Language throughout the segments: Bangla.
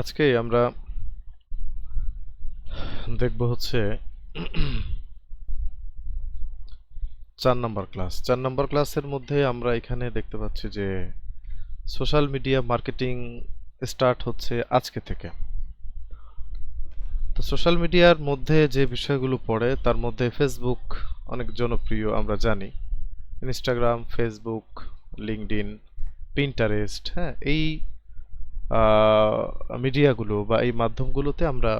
আজকে আমরা দেখব হচ্ছে 4 নম্বর ক্লাসের মধ্যে আমরা এখানে দেখতে পাচ্ছি যে সোশ্যাল মিডিয়া মার্কেটিং স্টার্ট হচ্ছে আজকে থেকে। তো সোশ্যাল মিডিয়ার মধ্যে যে বিষয়গুলো পড়ে তার মধ্যে ফেসবুক অনেক জনপ্রিয় আমরা জানি। ইনস্টাগ্রাম, ফেসবুক, লিঙ্কডইন, পিন্টারেস্ট, হ্যাঁ, এই মিডিয়াগুলো বা এই মাধ্যমগুলোতে আমরা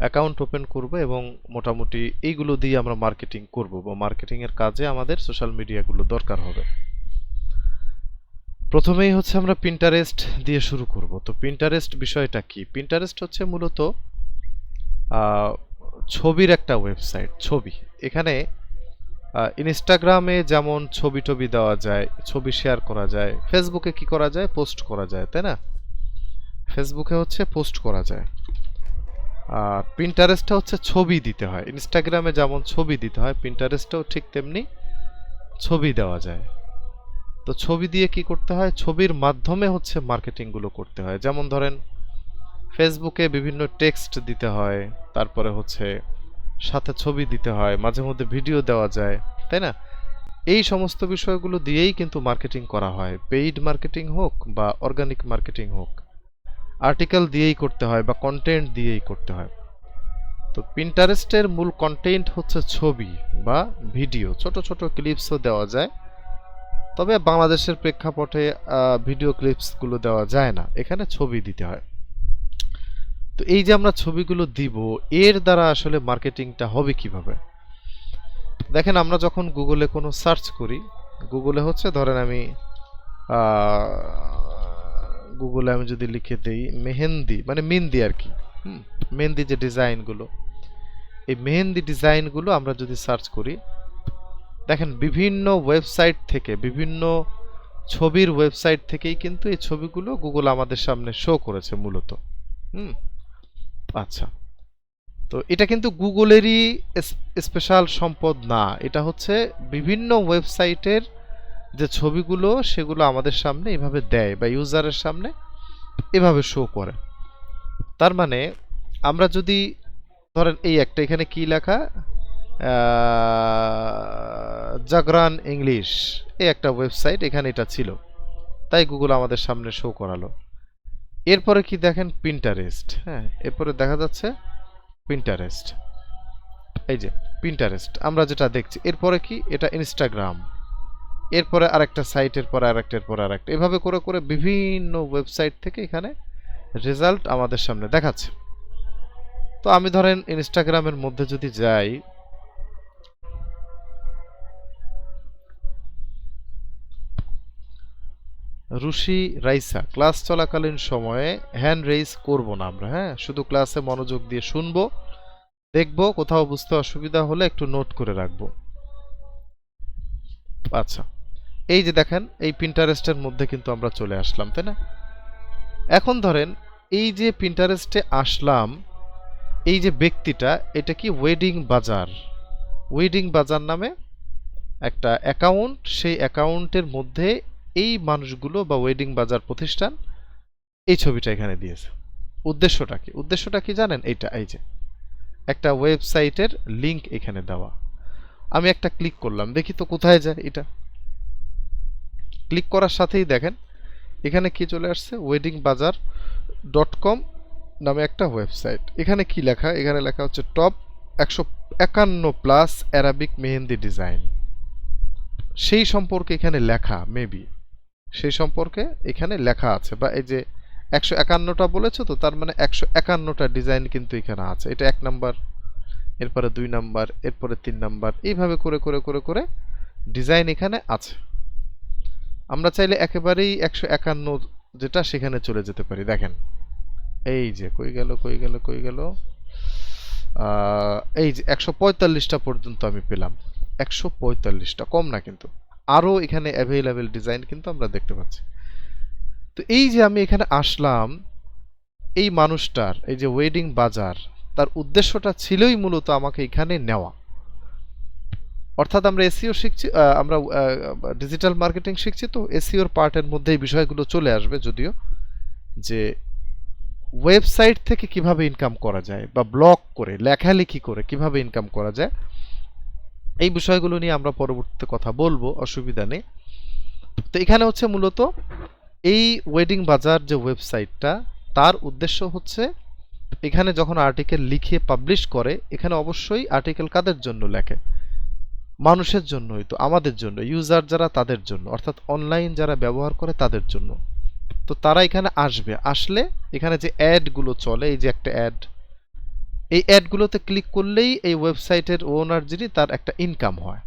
অ্যাকাউন্ট ওপেন করব এবং মোটামুটি এইগুলো দিয়ে আমরা মার্কেটিং করব বা মার্কেটিং এর কাজে আমাদের সোশ্যাল মিডিয়াগুলো দরকার হবে। প্রথমেই হচ্ছে আমরা পিন্টারেস্ট দিয়ে শুরু করব। তো পিন্টারেস্ট বিষয়টা কি? পিন্টারেস্ট হচ্ছে মূলত ছবির একটা ওয়েবসাইট। ছবি এখানে ইনস্টাগ্রামে যেমন ছবি টবি দেওয়া যায়, ছবি শেয়ার করা যায়, ফেসবুকে কি করা যায়, পোস্ট করা যায়, তাই না? ফেসবুকে হচ্ছে পোস্ট করা যায়। আর পিন্টারেস্টে হচ্ছে ছবি দিতে হয়। ইনস্টাগ্রামে যেমন ছবি দিতে হয়, পিন্টারেস্টেও ঠিক তেমনি ছবি দেওয়া যায়। তো ছবি দিয়ে কি করতে হয়? ছবির মাধ্যমে হচ্ছে মার্কেটিংগুলো করতে হয়। যেমন ধরেন ফেসবুকে বিভিন্ন টেক্সট দিতে হয়, তারপরে হচ্ছে সাথে ছবি দিতে হয়, মাঝে মধ্যে ভিডিও দেওয়া যায়, তাই না? এই সমস্ত বিষয়গুলো দিয়েই কিন্তু মার্কেটিং করা হয়, পেইড মার্কেটিং হোক বা অর্গানিক মার্কেটিং হোক। আর্টিকেল দিয়েই করতে হয় বা কন্টেন্ট দিয়েই করতে হয়। তো পিন্টারেস্টের মূল কন্টেন্ট হচ্ছে ছবি বা ভিডিও, ছোট ছোট ক্লিপসও দেওয়া যায়। তবে বাংলাদেশের প্রেক্ষাপটে ভিডিও ক্লিপসগুলো দেওয়া যায় না, এখানে ছবি দিতে হয়। তো এই যে আমরা ছবিগুলো দিব, এর দ্বারা আসলে মার্কেটিংটা হবে কিভাবে? দেখেন, আমরা যখন গুগলে কোনো সার্চ করি, গুগলে হচ্ছে ধরেন আমি গুগলে আমি যদি লিখে দেই মেহেন্দি, মানে মেহেন্দি আর কি, মেহেন্দি যে ডিজাইনগুলো, এই মেহেন্দি ডিজাইনগুলো আমরা যদি সার্চ করি, দেখেন বিভিন্ন ওয়েবসাইট থেকে, বিভিন্ন ছবির ওয়েবসাইট থেকেই কিন্তু এই ছবিগুলো গুগল আমাদের সামনে শো করেছে মূলত। হুম আচ্ছা, তো এটা কিন্তু গুগলেরই স্পেশাল সম্পদ না, এটা হচ্ছে বিভিন্ন ওয়েবসাইটের যে ছবিগুলো সেগুলো আমাদের সামনে এভাবে দেয় বা ইউজারের সামনে এভাবে শো করে। তার মানে আমরা যদি ধরেন এই একটা এখানে কি লেখা, জাগরান ইংলিশ, এই একটা ওয়েবসাইট, এখানে এটা ছিল, তাই গুগল আমাদের সামনে শো করালো। এরপরে কি দেখেন, পিন্টারেস্ট, হ্যাঁ, এরপরে দেখা যাচ্ছে পিন্টারেস্ট, এই যে পিন্টারেস্ট আমরা যেটা দেখছি। এরপরে কি, এটা ইনস্টাগ্রাম, এরপরে আরেকটা সাইটের পরে আরেকটার পরে আরেকটা, এভাবে করে করে বিভিন্ন ওয়েবসাইট থেকে এখানে রেজাল্ট আমাদের সামনে দেখাচ্ছে। তো আমি ধরেন ইনস্টাগ্রামের মধ্যে যদি যাই, রুশি রাইসা, ক্লাস চলাকালীন সময়ে হ্যান্ড রেইজ করব না আমরা, হ্যাঁ, শুধু ক্লাসে মনোযোগ দিয়ে শুনবো, দেখবো, কোথাও বুঝতে অসুবিধা হলে একটু নোট করে রাখবো। আচ্ছা, এই যে দেখেন, এই পিন্টারেস্টের মধ্যে কিন্তু আমরা চলে আসলাম, তাই না? এখন ধরেন এই যে পিন্টারেস্টে আসলাম, এই যে ব্যক্তিটা, এটা কি ওয়েডিং বাজার, ওয়েডিং বাজার নামে একটা অ্যাকাউন্ট, সেই অ্যাকাউন্টের মধ্যে এই মানুষগুলো বা ওয়েডিং বাজার প্রতিষ্ঠান এই ছবিটা এখানে দিয়েছে। উদ্দেশ্যটা কি? উদ্দেশ্যটা কি জানেন? এইটা, এই যে একটা ওয়েবসাইটের লিংক এখানে দেওয়া। আমি একটা ক্লিক করলাম, দেখি তো কোথায় যায় এটা। ক্লিক করার সাথেই দেখেন এখানে কি চলে আসছে, ওয়েডিং বাজার .com নামে একটা ওয়েবসাইট। এখানে কি লেখা? এখানে লেখা হচ্ছে টপ 151+ অ্যারাবিক মেহেন্দি ডিজাইন। সেই সম্পর্কে এখানে লেখা, মেবি সেই সম্পর্কে এখানে লেখা আছে, বা এই যে 151টা বলেছে, তো তার মানে 151টা ডিজাইন কিন্তু এখানে আছে। এটা 1 নাম্বার, এরপরে 2 নাম্বার, এরপরে 3 নাম্বার, এইভাবে করে করে করে করে ডিজাইন এখানে আছে। আমরা চাইলে একেবারেই 151 যেটা সেখানে চলে যেতে পারি। দেখেন এই যে কই গেল কই গেল কই গেল, এই যে 145টা পর্যন্ত আমি পেলাম। 145টা, কম না কিন্তু। আরও এখানে অ্যাভেলেবেল ডিজাইন কিন্তু আমরা দেখতে পাচ্ছি। তো এই যে আমি এখানে আসলাম, এই মানুষটার, এই যে ওয়েডিং বাজার, তার উদ্দেশ্যটা ছিলই মূলত আমাকে এখানে নেওয়া। অর্থাৎ আমরা এসইও শিখছি, আমরা ডিজিটাল মার্কেটিং শিখছি, তো এসইওর পার্টের মধ্যে এই বিষয়গুলো চলে আসবে, যদিও যে ওয়েবসাইট থেকে কিভাবে ইনকাম করা যায় বা ব্লগ করে লেখালেখি করে কিভাবে ইনকাম করা যায়, এই বিষয়গুলো নিয়ে আমরা পরবর্তীতে কথা বলবো, অসুবিধা নেই। তো এখানে হচ্ছে মূলত এই ওয়েডিং বাজার যে ওয়েবসাইটটা, তার উদ্দেশ্য হচ্ছে এখানে যখন আর্টিকেল লিখে পাবলিশ করে, এখানে অবশ্যই আর্টিকেল কাদের জন্য লেখে? মানুষের জন্যই তো, আমাদের জন্য, ইউজার যারা তাদের জন্য, অর্থাৎ অনলাইন যারা ব্যবহার করে তাদের জন্য। তো তারা এখানে আসবে, আসলে এখানে যে অ্যাডগুলো চলে, এই যে একটা অ্যাড, এই অ্যাডগুলোতে ক্লিক করলেই এই ওয়েবসাইটের ওনার যিনি, তার একটা ইনকাম হয়।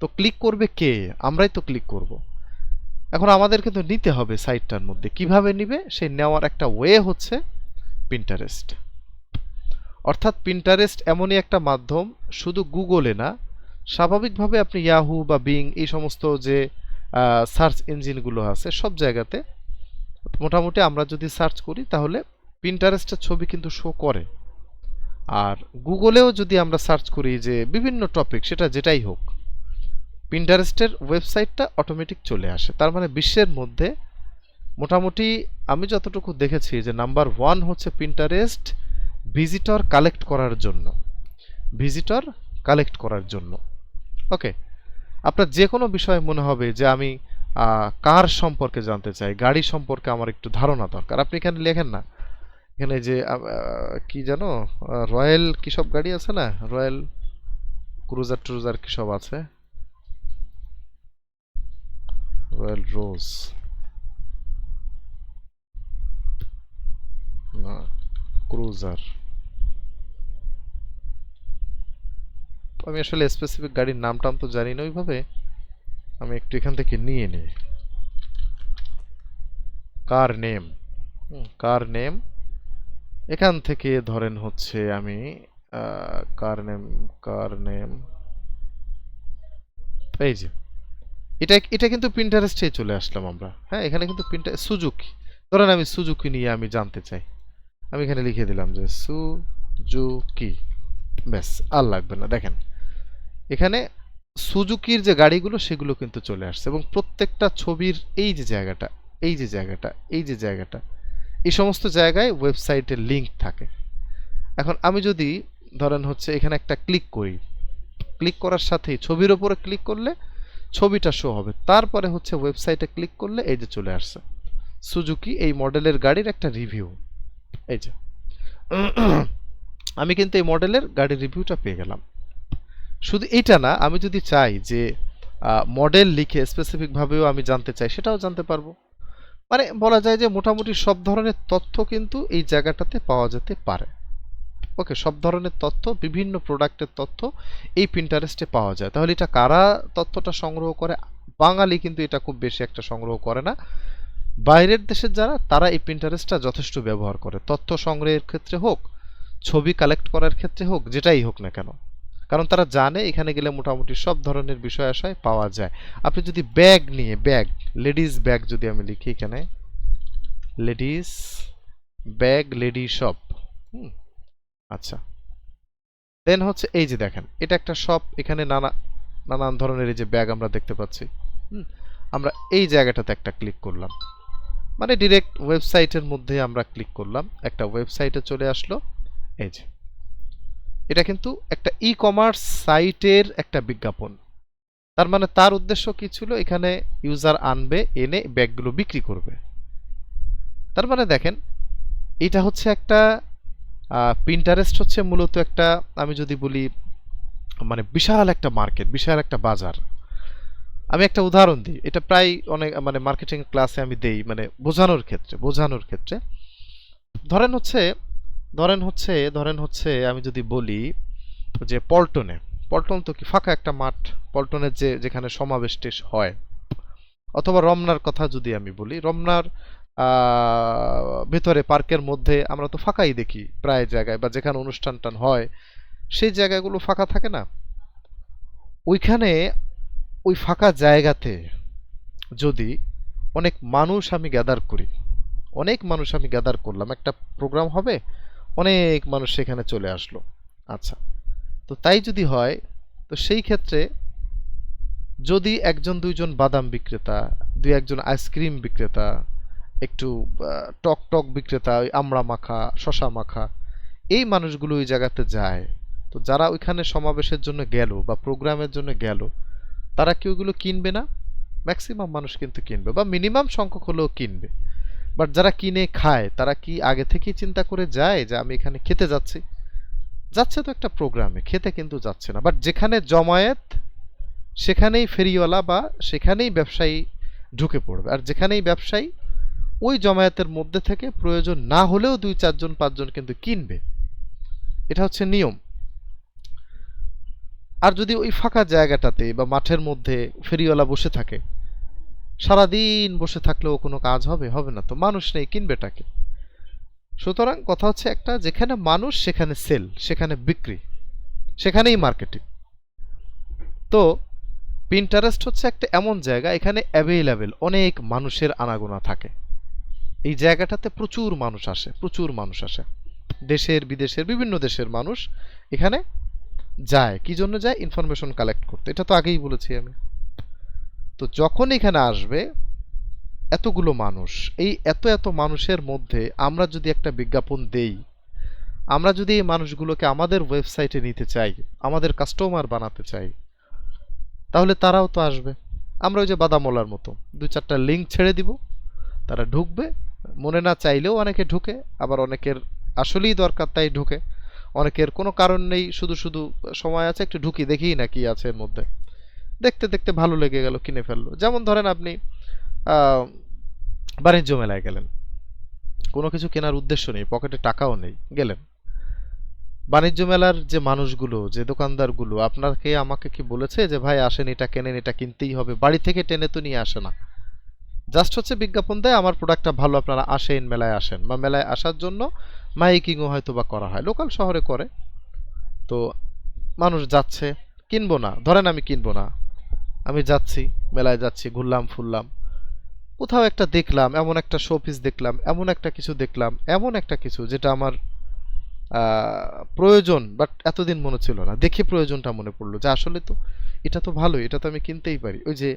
তো ক্লিক করবে কে? আমরাই তো ক্লিক করব। এখন আমাদের কিন্তু নিতে হবে সাইটটার মধ্যে। কিভাবে নিবে? সেই নেওয়ার একটা ওয়ে হচ্ছে পিন্টারেস্ট। অর্থাৎ পিন্টারেস্ট এমনই একটা মাধ্যম, শুধু গুগলে না, স্বাভাবিকভাবে আপনি ইয়াহু বা বিং এই সমস্ত যে সার্চ ইঞ্জিনগুলো আছে সব জায়গাতে মোটামুটি আমরা যদি সার্চ করি তাহলে পিন্টারেস্টের ছবি কিন্তু শো করে। আর গুগলেও যদি আমরা সার্চ করি যে বিভিন্ন টপিক, সেটা যেটাই হোক, পিন্টারেস্টের ওয়েবসাইটটা অটোমেটিক চলে আসে। তার মানে বিশ্বের মধ্যে মোটামুটি আমি যতটুকু দেখেছি যে নাম্বার 1 হচ্ছে পিন্টারেস্ট ভিজিটর কালেক্ট করার জন্য, ভিজিটর কালেক্ট করার জন্য। ওকে, আপনার যে কোনো বিষয়ে মনে হবে যে আমি কার সম্পর্কে জানতে চাই, গাড়ি সম্পর্কে আমার একটু ধারণা দরকার, আপনি এখানে লেখেন না, এখানে যে কি জানো, রয়্যাল কি সব গাড়ি আছে না, রয়্যাল ক্রুজার ট্রুজার কি সব আছে, রয়্যাল রোজ না, ক্রুজার, আমি আসলে স্পেসিফিক গাড়ির নাম টাম তো জানি না ওইভাবে, আমি একটু এখান থেকে নিয়ে নিই কার নেম, কার নেম, এখান থেকে ধরেন হচ্ছে আমি কার নেম, কার নেম, এই যে এটা এটা কিন্তু পিন্টারেস্টে চলে আসলাম আমরা। হ্যাঁ, এখানে কিন্তু সুজুকি, ধরেন আমি সুজুকি নিয়ে আমি জানতে চাই, আমি এখানে লিখে দিলাম যে সুজুকি, ব্যাস আর লাগবে না। দেখেন এখানে সুজুকির যে গাড়িগুলো সেগুলো কিন্তু চলে আসছে, এবং প্রত্যেকটা ছবির এই যে জায়গাটা, এই যে জায়গাটা, এই যে জায়গাটা, এই সমস্ত জায়গায় ওয়েবসাইটের লিংক থাকে। এখন আমি যদি ধরেন হচ্ছে এখানে একটা ক্লিক করি, ক্লিক করার সাথেই ছবির উপরে ক্লিক করলে ছবিটা শো হবে, তারপরে হচ্ছে ওয়েবসাইটে ক্লিক করলে এই যে চলে আসছে সুজুকি এই মডেলের গাড়ির একটা রিভিউ। এই যে আমি কিন্তু এই মডেলের গাড়ির রিভিউটা পেয়ে গেলাম। শুধু এটা না, আমি যদি চাই যে মডেল লিখে স্পেসিফিকভাবেও আমি জানতে চাই, সেটাও জানতে পারবো। মানে বলা যায় যে মোটামুটি সব ধরনের তথ্য কিন্তু এই জায়গাটাতে পাওয়া যেতে পারে। ওকে, সব ধরনের তথ্য, বিভিন্ন প্রোডাক্টের তথ্য এই পিন্টারেস্টে পাওয়া যায়। তাহলে এটা কারা তথ্যটা সংগ্রহ করে? বাঙালি কিন্তু এটা খুব বেশি একটা সংগ্রহ করে না, বাইরের দেশের যারা, তারা এই পিন্টারেস্টটা যথেষ্ট ব্যবহার করে, তথ্য সংগ্রহের ক্ষেত্রে হোক, ছবি কালেক্ট করার ক্ষেত্রে হোক, যেটাই হোক না কেন, কারণ তারা জানে এখানে গেলে মোটামুটি সব ধরনের বিষয় আশয় পাওয়া যায়। আপনি যদি ব্যাগ নিয়ে, ব্যাগ, লেডিস ব্যাগ যদি আমি লিখি এখানে, লেডিস ব্যাগ, লেডি শপ, আচ্ছা, দেন হচ্ছে এই যে দেখেন এটা একটা শপ, এখানে নানান ধরনের এই যে ব্যাগ আমরা দেখতে পাচ্ছি। আমরা এই জায়গাটাতে একটা ক্লিক করলাম, মানে ডিরেক্ট ওয়েবসাইটের মধ্যে আমরা ক্লিক করলাম, একটা ওয়েবসাইটে চলে আসলো। এই যে এটা কিন্তু একটা ই কমার্স সাইটের একটা বিজ্ঞাপন। তার মানে তার উদ্দেশ্য কি ছিল? এখানে ইউজার আনবে, এনে ব্যাগগুলো বিক্রি করবে। তার মানে দেখেন এটা হচ্ছে একটা পিন্টারেস্ট হচ্ছে মূলত একটা, আমি যদি বলি মানে বিশাল একটা মার্কেট, বিশাল একটা বাজার। আমি একটা উদাহরণ দিই, এটা প্রায় অনেক মানে মার্কেটিং ক্লাসে আমি দেই, মানে বোঝানোর ক্ষেত্রে ধরেন হচ্ছে আমি যদি বলি যে পল্টন তো কি ফাঁকা একটা মাঠ, পল্টনের যেখানে সমাবেশ টেশ হয়, অথবা রমনার কথা যদি আমি বলি, রমনার ভেতরে পার্কের মধ্যে আমরা তো ফাঁকাই দেখি প্রায় জায়গায়, বা যেখানে অনুষ্ঠান টান হয় সেই জায়গাগুলো ফাঁকা থাকে না? ওইখানে ওই ফাঁকা জায়গাতে যদি অনেক মানুষ আমি গ্যাদার করি, অনেক মানুষ আমি গ্যাদার করলাম, একটা প্রোগ্রাম হবে, অনেক মানুষ সেখানে চলে আসলো, আচ্ছা, তো তাই যদি হয়, তো সেই ক্ষেত্রে যদি একজন দুইজন বাদাম বিক্রেতা, দুই একজন আইসক্রিম বিক্রেতা, একটু টক টক বিক্রেতা, ওই আমড়া মাখা, শশা মাখা, এই মানুষগুলো ওই জায়গাতে যায়। তো যারা ওইখানে সমাবেশের জন্য গেল বা প্রোগ্রামের জন্য গেল, তারা কি ওইগুলো কিনবে না? ম্যাক্সিমাম মানুষ কিন্তু কিনবে, বা মিনিমাম সংখ্যক হলেও কিনবে। বাট যারা কিনে খায় তারা কি আগে থেকেই চিন্তা করে যায় যে আমি এখানে খেতে যাচ্ছি? যাচ্ছে তো একটা প্রোগ্রামে, খেতে কিন্তু যাচ্ছে না। বাট যেখানে জমায়েত, সেখানেই ফেরিওয়ালা বা সেখানেই ব্যবসায়ী ঢুকে পড়বে। আর যেখানেই ব্যবসায়ী, ওই জমায়েতের মধ্যে থেকে প্রয়োজন না হলেও 2 4 জন 5 জন কিন্তু কিনবে। এটা হচ্ছে নিয়ম। আর যদি ওই ফাঁকা জায়গাটাতে বা মাঠের মধ্যে ফেরিওয়ালা বসে থাকে, সারাদিন বসে থাকলেও কোনো কাজ হবে? হবে না তো, মানুষ নেই, কিনবেটাকে? সুতরাং কথা হচ্ছে একটা, যেখানে মানুষ সেখানে সেল, সেখানে বিক্রি, সেখানেই মার্কেটিং। তো পিন্টারেস্ট হচ্ছে একটা এমন জায়গা, এখানে অ্যাভেলেবেল অনেক মানুষের আনাগোনা থাকে। এই জায়গাটাতে প্রচুর মানুষ আসে, প্রচুর মানুষ আসে, দেশের বিদেশের বিভিন্ন দেশের মানুষ এখানে যায়। কি জন্য যায়? ইনফরমেশন কালেক্ট করতে। এটা তো আগেই বলেছি আমি। তো যখন এখানে আসবে এতগুলো মানুষ, এই এত এত মানুষের মধ্যে আমরা যদি একটা বিজ্ঞাপন দেই, আমরা যদি এই মানুষগুলোকে আমাদের ওয়েবসাইটে নিতে চাই, আমাদের কাস্টমার বানাতে চাই, তাহলে তারাও তো আসবে। আমরা ওই যে বাদামওয়ালার মতো 2 4টা লিঙ্ক ছেড়ে দিব, তারা ঢুকবে। মনে না চাইলেও অনেকে ঢুকে, আবার অনেকের আসলেই দরকার তাই ঢুকে, অনেকের কোনো কারণ নেই, শুধু শুধু সময় আছে একটু ঢুকি দেখি না কি আছে এর মধ্যে, দেখতে দেখতে ভালো লেগে গেল, কিনে ফেললো। যেমন ধরেন আপনি আহ, বাণিজ্য মেলায় গেলেন, কোনো কিছু কেনার উদ্দেশ্য নেই, পকেটে টাকাও নেই, গেলেন। বাণিজ্য মেলার যে মানুষগুলো, যে দোকানদারগুলো আপনাকে আমাকে কি বলেছে যে ভাই আসেন এটা কেনেন, এটা কিনতেই হবে? বাড়ি থেকে টেনে তো নিয়ে আসে না, জাস্ট হচ্ছে বিজ্ঞাপন দেয় আমার প্রোডাক্টটা ভালো, আপনারা আসেন, মেলায় আসেন। বা মেলায় আসার জন্য মাইকিংও হয়তো বা করা হয়, লোকাল শহরে করে। তো মানুষ যাচ্ছে, কিনবো না, ধরেন আমি কিনবো না, আমি যাচ্ছি, মেলায় যাচ্ছি, ঘুরলাম ফুরলাম, কোথাও একটা দেখলাম, এমন একটা শো পিস দেখলাম, এমন একটা কিছু দেখলাম, এমন একটা কিছু যেটা আমার প্রয়োজন, বাট এতদিন মনে ছিল না, দেখে প্রয়োজনটা মনে পড়লো যে আসলে তো এটা তো ভালোই, এটা তো আমি কিনতেই পারি। ওই যে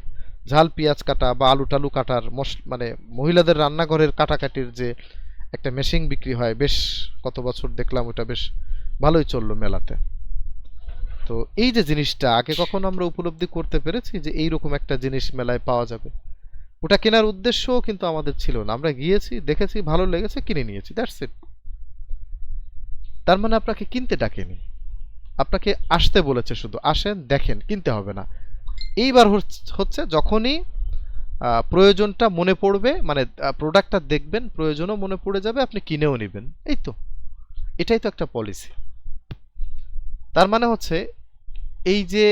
ঝাল পেঁয়াজ কাটা বা আলু টালু কাটার মানে মহিলাদের রান্নাঘরের কাটাকাটির যে একটা মেশিন বিক্রি হয়, বেশ কত বছর দেখলাম, ওটা বেশ ভালোই চললো মেলাতে। তো এই যে জিনিসটা আগে কখনো আমরা উপলব্ধি করতে পেরেছি যে এইরকম একটা জিনিস মেলায় পাওয়া যাবে? ওটা কেনার উদ্দেশ্যও কিন্তু আমাদের ছিল না, আমরা গিয়েছি, দেখেছি, ভালো লেগেছে, কিনে নিয়েছি, দ্যাটস ইট। তার মানে আপনাকে কিনতে ডাকেনি, আপনাকে আসতে বলেছে, শুধু আসেন, দেখেন, কিনতে হবে না। এইবার হচ্ছে যখনই প্রয়োজনটা মনে পড়বে, মানে প্রোডাক্টটা দেখবেন, প্রয়োজনও মনে পড়ে যাবে, আপনি কিনেও নেবেন। এই তো, এটাই তো একটা পলিসি। তার মানে হচ্ছে এই যে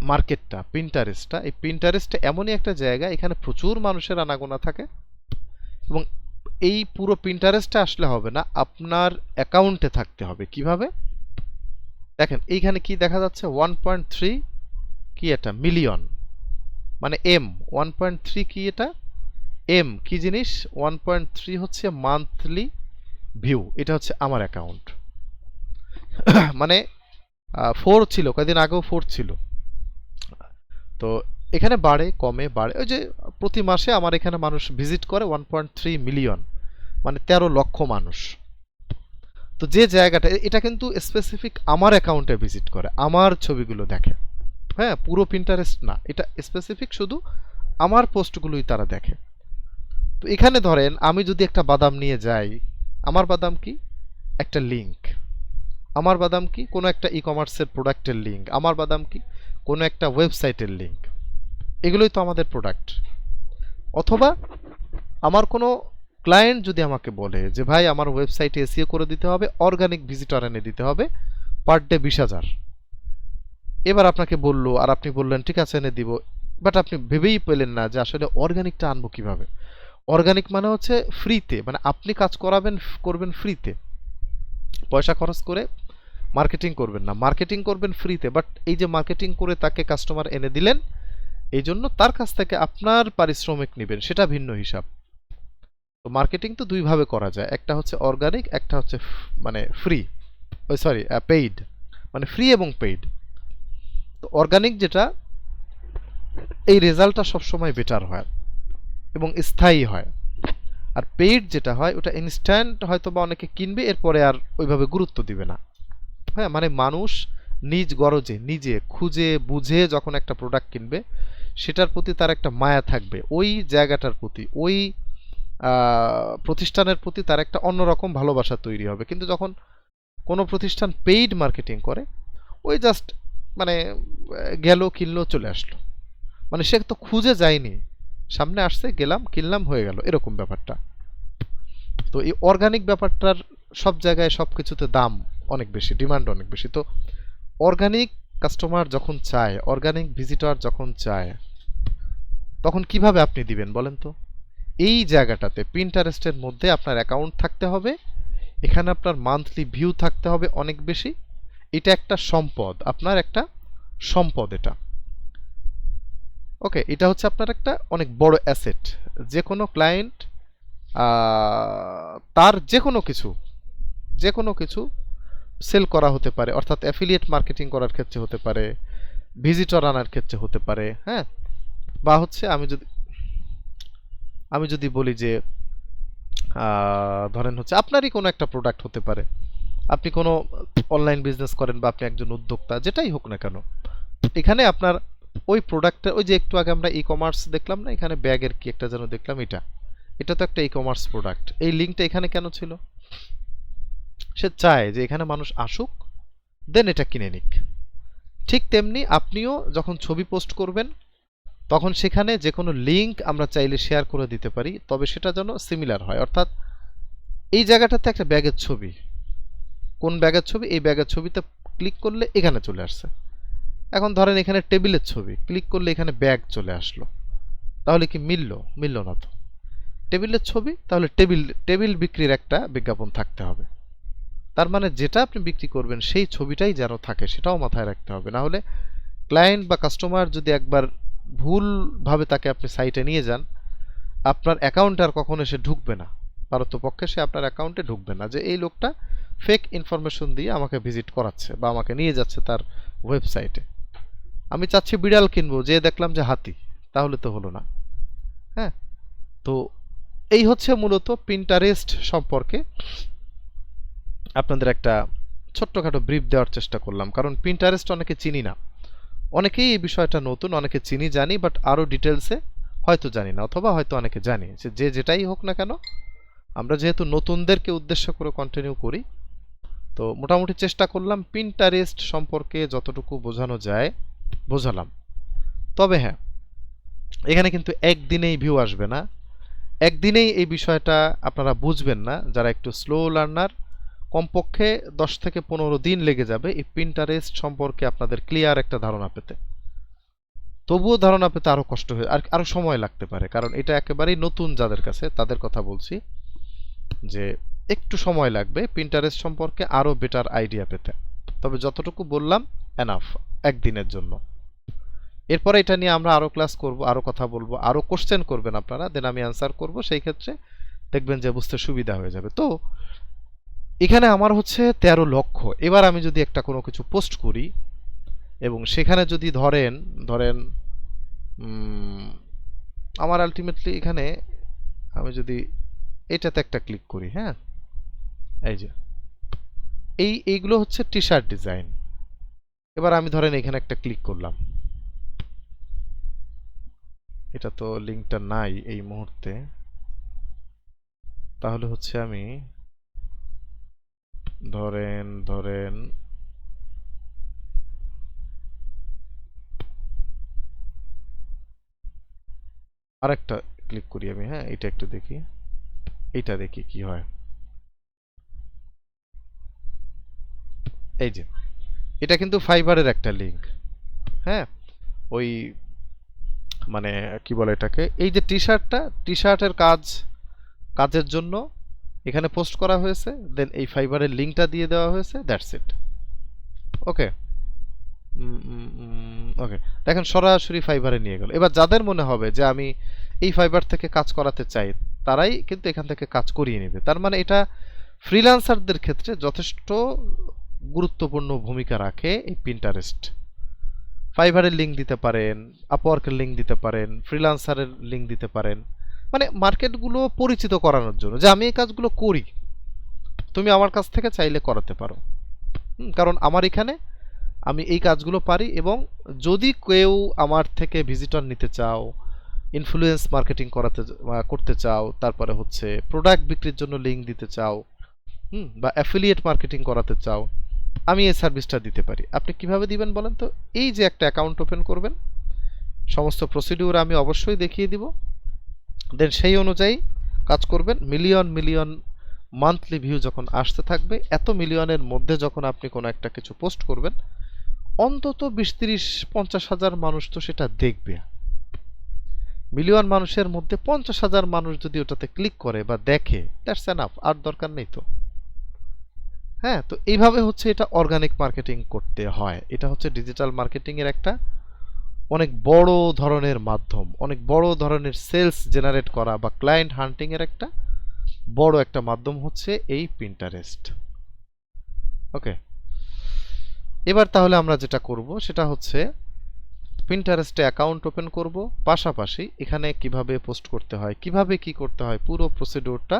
মার্কেটটা, পিন্টারেস্টটা, এই পিন্টারেস্টটা এমনই একটা জায়গা, এখানে প্রচুর মানুষের আনাগোনা থাকে। এবং এই পুরো পিন্টারেস্টটা আসলে হবে না, আপনার অ্যাকাউন্টে থাকতে হবে। কিভাবে? দেখেন এইখানে কি দেখা যাচ্ছে, 1.3 কি এটা, মিলিয়ন, মানে এম। 1.3 কি এটা, এম কি জিনিস? 1.3 হচ্ছে মান্থলি ভিউ, এটা হচ্ছে আমার অ্যাকাউন্ট। মানে 4 ছিল, কয়েকদিন আগেও 4 ছিল। তো এখানে বাড়ে কমে বাড়ে, ওই যে প্রতি মাসে আমার এখানে মানুষ ভিজিট করে 1.3 মিলিয়ন, মানে 13 লক্ষ মানুষ। তো যে জায়গাটা, এটা কিন্তু স্পেসিফিক আমার অ্যাকাউন্টে ভিজিট করে, আমার ছবিগুলো দেখে। হ্যাঁ, পুরো পিন্টারেস্ট না, এটা স্পেসিফিক শুধু আমার পোস্টগুলোই তারা দেখে। তো এখানে ধরেন আমি যদি একটা বাদাম নিয়ে যাই, আমার বাদাম কি? একটা লিঙ্ক। আমার বাদাম কি? কোনো একটা ই কমার্সের প্রোডাক্টের লিঙ্ক। আমার বাদাম কি? কোনো একটা ওয়েবসাইটের লিঙ্ক। এগুলোই তো আমাদের প্রোডাক্ট। অথবা আমার কোনো ক্লায়েন্ট যদি আমাকে বলে যে ভাই আমার ওয়েবসাইটে এসইও করে দিতে হবে, অর্গানিক ভিজিটর এনে দিতে হবে, পার ডে 20,000। এবার আপনাকে বললো, আর আপনি বললেন ঠিক আছে এনে দিব, বাট আপনি ভেবেই পেলেন না যে আসলে অর্গানিকটা আনবো কিভাবে। অর্গানিক মানে হচ্ছে ফ্রিতে, মানে আপনি কাজ করবেন ফ্রিতে, পয়সা খরচ করে মার্কেটিং করবেন না, মার্কেটিং করবেন ফ্রিতে। বাট এই যে মার্কেটিং করে তাকে কাস্টমার এনে দিলেন, এই জন্য তার কাছ থেকে আপনার পারিশ্রমিক নেবেন, সেটা ভিন্ন হিসাব। তো মার্কেটিং তো দুইভাবে করা যায়, একটা হচ্ছে অর্গানিক, একটা হচ্ছে মানে ফ্রি, ওই সরি পেইড, মানে ফ্রি এবং পেইড। তো অর্গানিক যেটা, এই রেজাল্টটা সবসময় বেটার হয় এবং স্থায়ী হয়। আর পেইড যেটা হয় ওটা ইনস্ট্যান্ট হয়তো বা অনেকে কিনবে, এরপরে আর ওইভাবে গুরুত্ব দিবে না। হ্যাঁ, মানে মানুষ নিজ গরজে নিজে খুঁজে বুঝে যখন একটা প্রোডাক্ট কিনবে, সেটার প্রতি তার একটা মায়া থাকবে, ওই জায়গাটার প্রতি, ওই প্রতিষ্ঠানের প্রতি তার একটা অন্যরকম ভালোবাসা তৈরি হবে। কিন্তু যখন কোনো প্রতিষ্ঠান পেইড মার্কেটিং করে, ওই জাস্ট মানে গেল কিনলো চলে আসলো, মানে সে তো খুঁজে যায়নি, সামনে আসছে গেলাম কিনলাম হয়ে গেল, এরকম ব্যাপারটা। তো এই অর্গানিক ব্যাপারটার সব জায়গায় সব কিছুতে দাম অনেক বেশি, ডিমান্ড অনেক বেশি। তো অর্গানিক কাস্টমার যখন চায়, অর্গানিক ভিজিটর যখন চায়, তখন কিভাবে আপনি দিবেন বলেন তো? এই জায়গাটাতে পিন্টারেস্টের মধ্যে আপনার অ্যাকাউন্ট থাকতে হবে, এখানে আপনার মান্থলি ভিউ থাকতে হবে অনেক বেশি। এটা একটা সম্পদ, আপনার একটা সম্পদ এটা। ওকে, এটা হচ্ছে আপনার একটা অনেক বড় অ্যাসেট। যে কোনো ক্লায়েন্ট তার যে কোনো কিছু সেল করা হতে পারে, অর্থাৎ অ্যাফিলিয়েট মার্কেটিং করার ক্ষেত্রে হতে পারে, ভিজিটর আনার ক্ষেত্রে হতে পারে, হ্যাঁ, বা হচ্ছে আমি যদি বলি যে ধরেন হচ্ছে আপনারই কোনো একটা প্রোডাক্ট হতে পারে, আপনি কোনো অনলাইন বিজনেস করেন বা আপনি একজন উদ্যোক্তা, যেটাই হোক না কেন, এখানে আপনার ওই প্রোডাক্টটা, ওই যে একটু আগে আমরা ই কমার্স দেখলাম না, এখানে ব্যাগের কি একটা যেন দেখলাম, এটা তো একটা ই কমার্স প্রোডাক্ট, এই লিঙ্কটা এখানে কেন ছিল? সে চায় যে এখানে মানুষ আসুক, দেন এটা কিনে নিক। ঠিক তেমনি আপনিও যখন ছবি পোস্ট করবেন, তখন সেখানে যে কোনো লিঙ্ক আমরা চাইলে শেয়ার করে দিতে পারি, তবে সেটা যেন সিমিলার হয়। অর্থাৎ এই জায়গাটাতে একটা ব্যাগের ছবি, কোন ব্যাগের ছবি, এই ব্যাগের ছবিতে ক্লিক করলে এখানে চলে আসছে। এখন ধরেন এখানে টেবিলের ছবি, ক্লিক করলে এখানে ব্যাগ চলে আসলো, তাহলে কি মিলল না তো। টেবিলের ছবি, তাহলে টেবিল বিক্রির একটা বিজ্ঞাপন থাকতে হবে। তার মানে যেটা আপনি বিক্রি করবেন সেই ছবিটাই যেন থাকে, সেটাও মাথায় রাখতে হবে। না হলে ক্লায়েন্ট বা কাস্টমার যদি একবার ভুলভাবে তাকে আপনি সাইটে নিয়ে যান, আপনার অ্যাকাউন্টে আর কখনো সে ঢুকবে না, পারতপক্ষে সে আপনার অ্যাকাউন্টে ঢুকবে না, যে এই লোকটা ফেক ইনফরমেশন দিয়ে আমাকে ভিজিট করাচ্ছে বা আমাকে নিয়ে যাচ্ছে তার ওয়েবসাইটে। আমি চাচ্ছি বিড়াল কিনবো, যে দেখলাম যে হাতি, তাহলে তো হলো না। হ্যাঁ, তো এই হচ্ছে মূলত পিন্টারেস্ট সম্পর্কে আপনাদের একটা ছোট্টখাটো ব্রিফ দেওয়ার চেষ্টা করলাম। কারণ পিন্টারেস্ট অনেকে চিনি না, অনেকেই এই বিষয়টা নতুন, অনেকে চিনি জানি, বাট আরও ডিটেলসে হয়তো জানি না, অথবা হয়তো অনেকে জানি, যে যেটাই হোক না কেন, আমরা যেহেতু নতুনদেরকে উদ্দেশ্য করে কন্টিনিউ করি, তো মোটামুটি চেষ্টা করলাম পিন্টারেস্ট সম্পর্কে যতটুকু বোঝানো যায় বোঝালাম। তবে হ্যাঁ, এখানে কিন্তু একদিনেই ভিউ আসবে না, একদিনেই এই বিষয়টা আপনারা বুঝবেন না। যারা একটু স্লো লার্নার, কমপক্ষে 10 থেকে 15 দিন লেগে যাবে এই পিন্টারেস্ট সম্পর্কে আপনাদের ক্লিয়ার একটা ধারণা পেতে। তবুও ধারণা পেতে আরও কষ্ট হয়ে আর আরও সময় লাগতে পারে, কারণ এটা একেবারেই নতুন যাদের কাছে, তাদের কথা বলছি, যে একটু সময় লাগবে পিন্টারেস্ট সম্পর্কে আরও বেটার আইডিয়া পেতে। তবে যতটুকু বললাম এনাফ একদিনের জন্য। এরপরে এটা নিয়ে আমরা আরও ক্লাস করব, আরও কথা বলবো, আরও কোশ্চেন করবেন আপনারা, দেন আমি অ্যান্সার করব, সেই ক্ষেত্রে দেখবেন যে বুঝতে সুবিধা হয়ে যাবে। তো এখানে আমার হচ্ছে 13 লক্ষ। এবার আমি যদি একটা কোনো কিছু পোস্ট করি এবং সেখানে যদি ধরেন ধরেন আমার আলটিমেটলি এখানে আমি যদি এটাতে একটা ক্লিক করি, হ্যাঁ, এই যে এইগুলো হচ্ছে টি শার্ট ডিজাইন। এবার আমি ধরেন এখানে একটা ক্লিক করলাম, এটা তো লিঙ্কটা নাই এই মুহূর্তে, তাহলে হচ্ছে আমি ধরেন আরেকটা ক্লিক করি আমি, হ্যাঁ, এটা একটু দেখি, এইটা দেখি কি হয়। এই যে এটা কিন্তু ফাইবারের একটা লিঙ্ক, হ্যাঁ, ওই মানে কি বলে এটাকে, এই যে টি শার্টের কাজের জন্য এখানে পোস্ট করা হয়েছে, দেন এই ফাইবারের লিঙ্কটা দিয়ে দেওয়া হয়েছে, দ্যাটস ইট। ওকে, ওকে, দেখেন সরাসরি ফাইবারে নিয়ে গেল। এবার যাদের মনে হবে যে আমি এই ফাইবার থেকে কাজ করাতে চাই, তারাই কিন্তু এখান থেকে কাজ করিয়ে নেবে। তার মানে এটা ফ্রিল্যান্সারদের ক্ষেত্রে যথেষ্ট গুরুত্বপূর্ণ ভূমিকা রাখে এই পিন্টারেস্ট। ফাইবারের লিঙ্ক দিতে পারেন, আপওয়ার্কের লিঙ্ক দিতে পারেন, ফ্রিল্যান্সারের লিঙ্ক দিতে পারেন, মানে মার্কেটগুলো পরিচিত করানোর জন্য যে আমি এই কাজগুলো করি, তুমি আমার কাছ থেকে চাইলে করাতে পারো। কারণ আমার এখানে আমি এই কাজগুলো পারি, এবং যদি কেউ আমার থেকে ভিজিটর নিতে চাও, ইনফ্লুয়েন্স মার্কেটিং করতে চাও, তারপরে হচ্ছে প্রোডাক্ট বিক্রির জন্য লিঙ্ক দিতে চাও, বা অ্যাফিলিয়েট মার্কেটিং করাতে চাও, আমি এই সার্ভিসটা দিতে পারি। আপনি কিভাবে দিবেন বলেন তো? এই যে একটা অ্যাকাউন্ট ওপেন করবেন, সমস্ত প্রসিডিউর আমি অবশ্যই দেখিয়ে দিব, দেন সেই অনুযায়ী কাজ করবেন। মিলিয়ন মিলিয়ন মান্থলি ভিউ যখন আসতে থাকবে, এত মিলিয়নের মধ্যে যখন আপনি কোনো একটা কিছু পোস্ট করবেন, অন্তত 20, 30, 50 হাজার মানুষ তো সেটা দেখবে। মিলিয়ন মানুষের মধ্যে 50,000 মানুষ যদি ওটাতে ক্লিক করে বা দেখে, দ্যাটস এনাফ, আর দরকার নেই তো। হ্যাঁ, তো এইভাবে হচ্ছে এটা অর্গানিক মার্কেটিং করতে হয়। এটা হচ্ছে ডিজিটাল মার্কেটিং এর একটা অনেক বড় ধরনের মাধ্যম, অনেক বড় ধরনের সেলস জেনারেট করা বা ক্লায়েন্ট হান্টিং এর একটা বড় একটা মাধ্যম হচ্ছে এই পিন্টারেস্ট। ওকে, এবার তাহলে আমরা যেটা করব সেটা হচ্ছে পিন্টারেস্টে অ্যাকাউন্ট ওপেন করব, পাশাপাশি এখানে কিভাবে পোস্ট করতে হয়, কিভাবে কি করতে হয়, পুরো প্রসিডিউরটা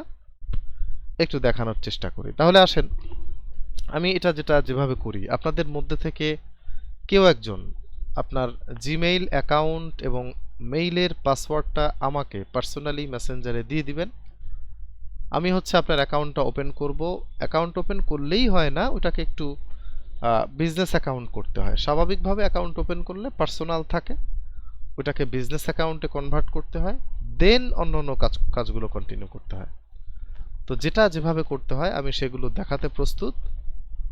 একটু দেখানোর চেষ্টা করি। তাহলে আসেন, আমি এটা যেভাবে করি, আপনাদের মধ্যে থেকে কেউ একজন আপনার জিমেইল অ্যাকাউন্ট এবং মেইলের পাসওয়ার্ডটা আমাকে পার্সোনালি মেসেঞ্জারে দিয়ে দিবেন। আমি হচ্ছে আপনার অ্যাকাউন্টটা ওপেন করব। অ্যাকাউন্ট ওপেন করলেই হয় না, ওটাকে একটু বিজনেস অ্যাকাউন্ট করতে হয়। স্বাভাবিকভাবে অ্যাকাউন্ট ওপেন করলে পার্সোনাল থাকে, ওটাকে বিজনেস অ্যাকাউন্টে কনভার্ট করতে হয়, দেন অন্য কাজগুলো কন্টিনিউ করতে হয়। তো যেভাবে করতে হয় আমি সেগুলো দেখাতে প্রস্তুত।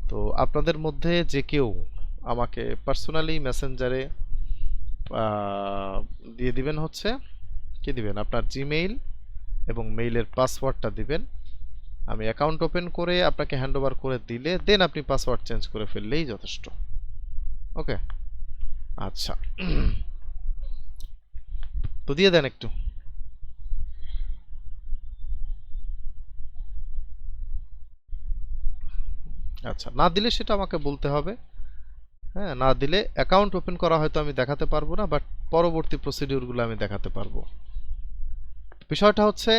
তো আপনাদের মধ্যে যে কেউ আমাকে পার্সোনালি মেসেঞ্জারে দিয়ে দিবেন, হচ্ছে কি দিবেন, আপনার জিমেইল এবং মেইলের পাসওয়ার্ডটা দিবেন। আমি অ্যাকাউন্ট ওপেন করে আপনাকে হ্যান্ডওভার করে দিলে দেন আপনি পাসওয়ার্ড চেঞ্জ করে ফেললেই যথেষ্ট। ওকে, আচ্ছা, তো দিয়ে দেন একটু। আচ্ছা, না দিলে সেটা আমাকে বলতে হবে। হ্যাঁ, না দিলে অ্যাকাউন্ট ওপেন করা হয়তো আমি দেখাতে পারবো না, বাট পরবর্তী প্রসিডিউরগুলো আমি দেখাতে পারবো। বিষয়টা হচ্ছে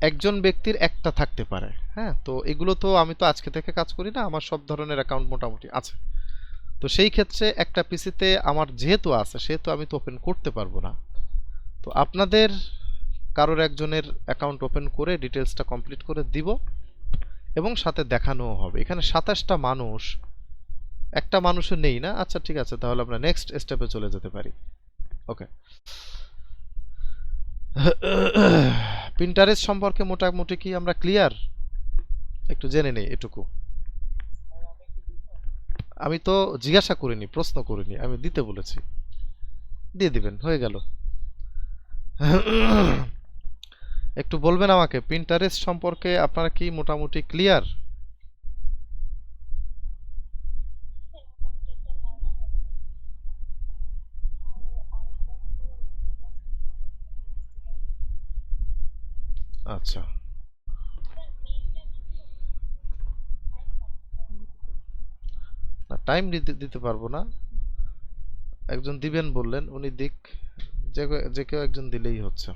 একজন ব্যক্তির একটা থাকতে পারে। হ্যাঁ, তো এগুলো তো আমি তো আজকে থেকে কাজ করি না, আমার সব ধরনের অ্যাকাউন্ট মোটামুটি আছে। তো সেই ক্ষেত্রে একটা পিসিতে আমার যেহেতু আছে, সেহেতু আমি তো ওপেন করতে পারবো না। তো আপনাদের কারোর একজনের অ্যাকাউন্ট ওপেন করে ডিটেলসটা কমপ্লিট করে দিব, এবং সাথে দেখানোও হবে। এখানে 27টা মানুষ, একটা মানুষও নেই না। আচ্ছা ঠিক আছে, তাহলে আমরা নেক্সট স্টেপে চলে যেতে পারি। ওকে, পিন্টারেস্ট সম্পর্কে মোটামুটি কি আমরা ক্লিয়ার? একটু জেনে নেই এটুকু। আমি তো জিজ্ঞাসা করিনি, প্রশ্ন করিনি, আমি দিতে বলেছি। দিয়ে দিবেন, হয়ে গেল। একটু বলবেন আমাকে পিন্টারেস্ট সম্পর্কে আপনারা কি মোটামুটি ক্লিয়ার? আচ্ছা, না টাইম দিতে পারবো না। একজন দিবেন বললেন, উনি দিক, যে কেউ একজন দিলেই হচ্ছে।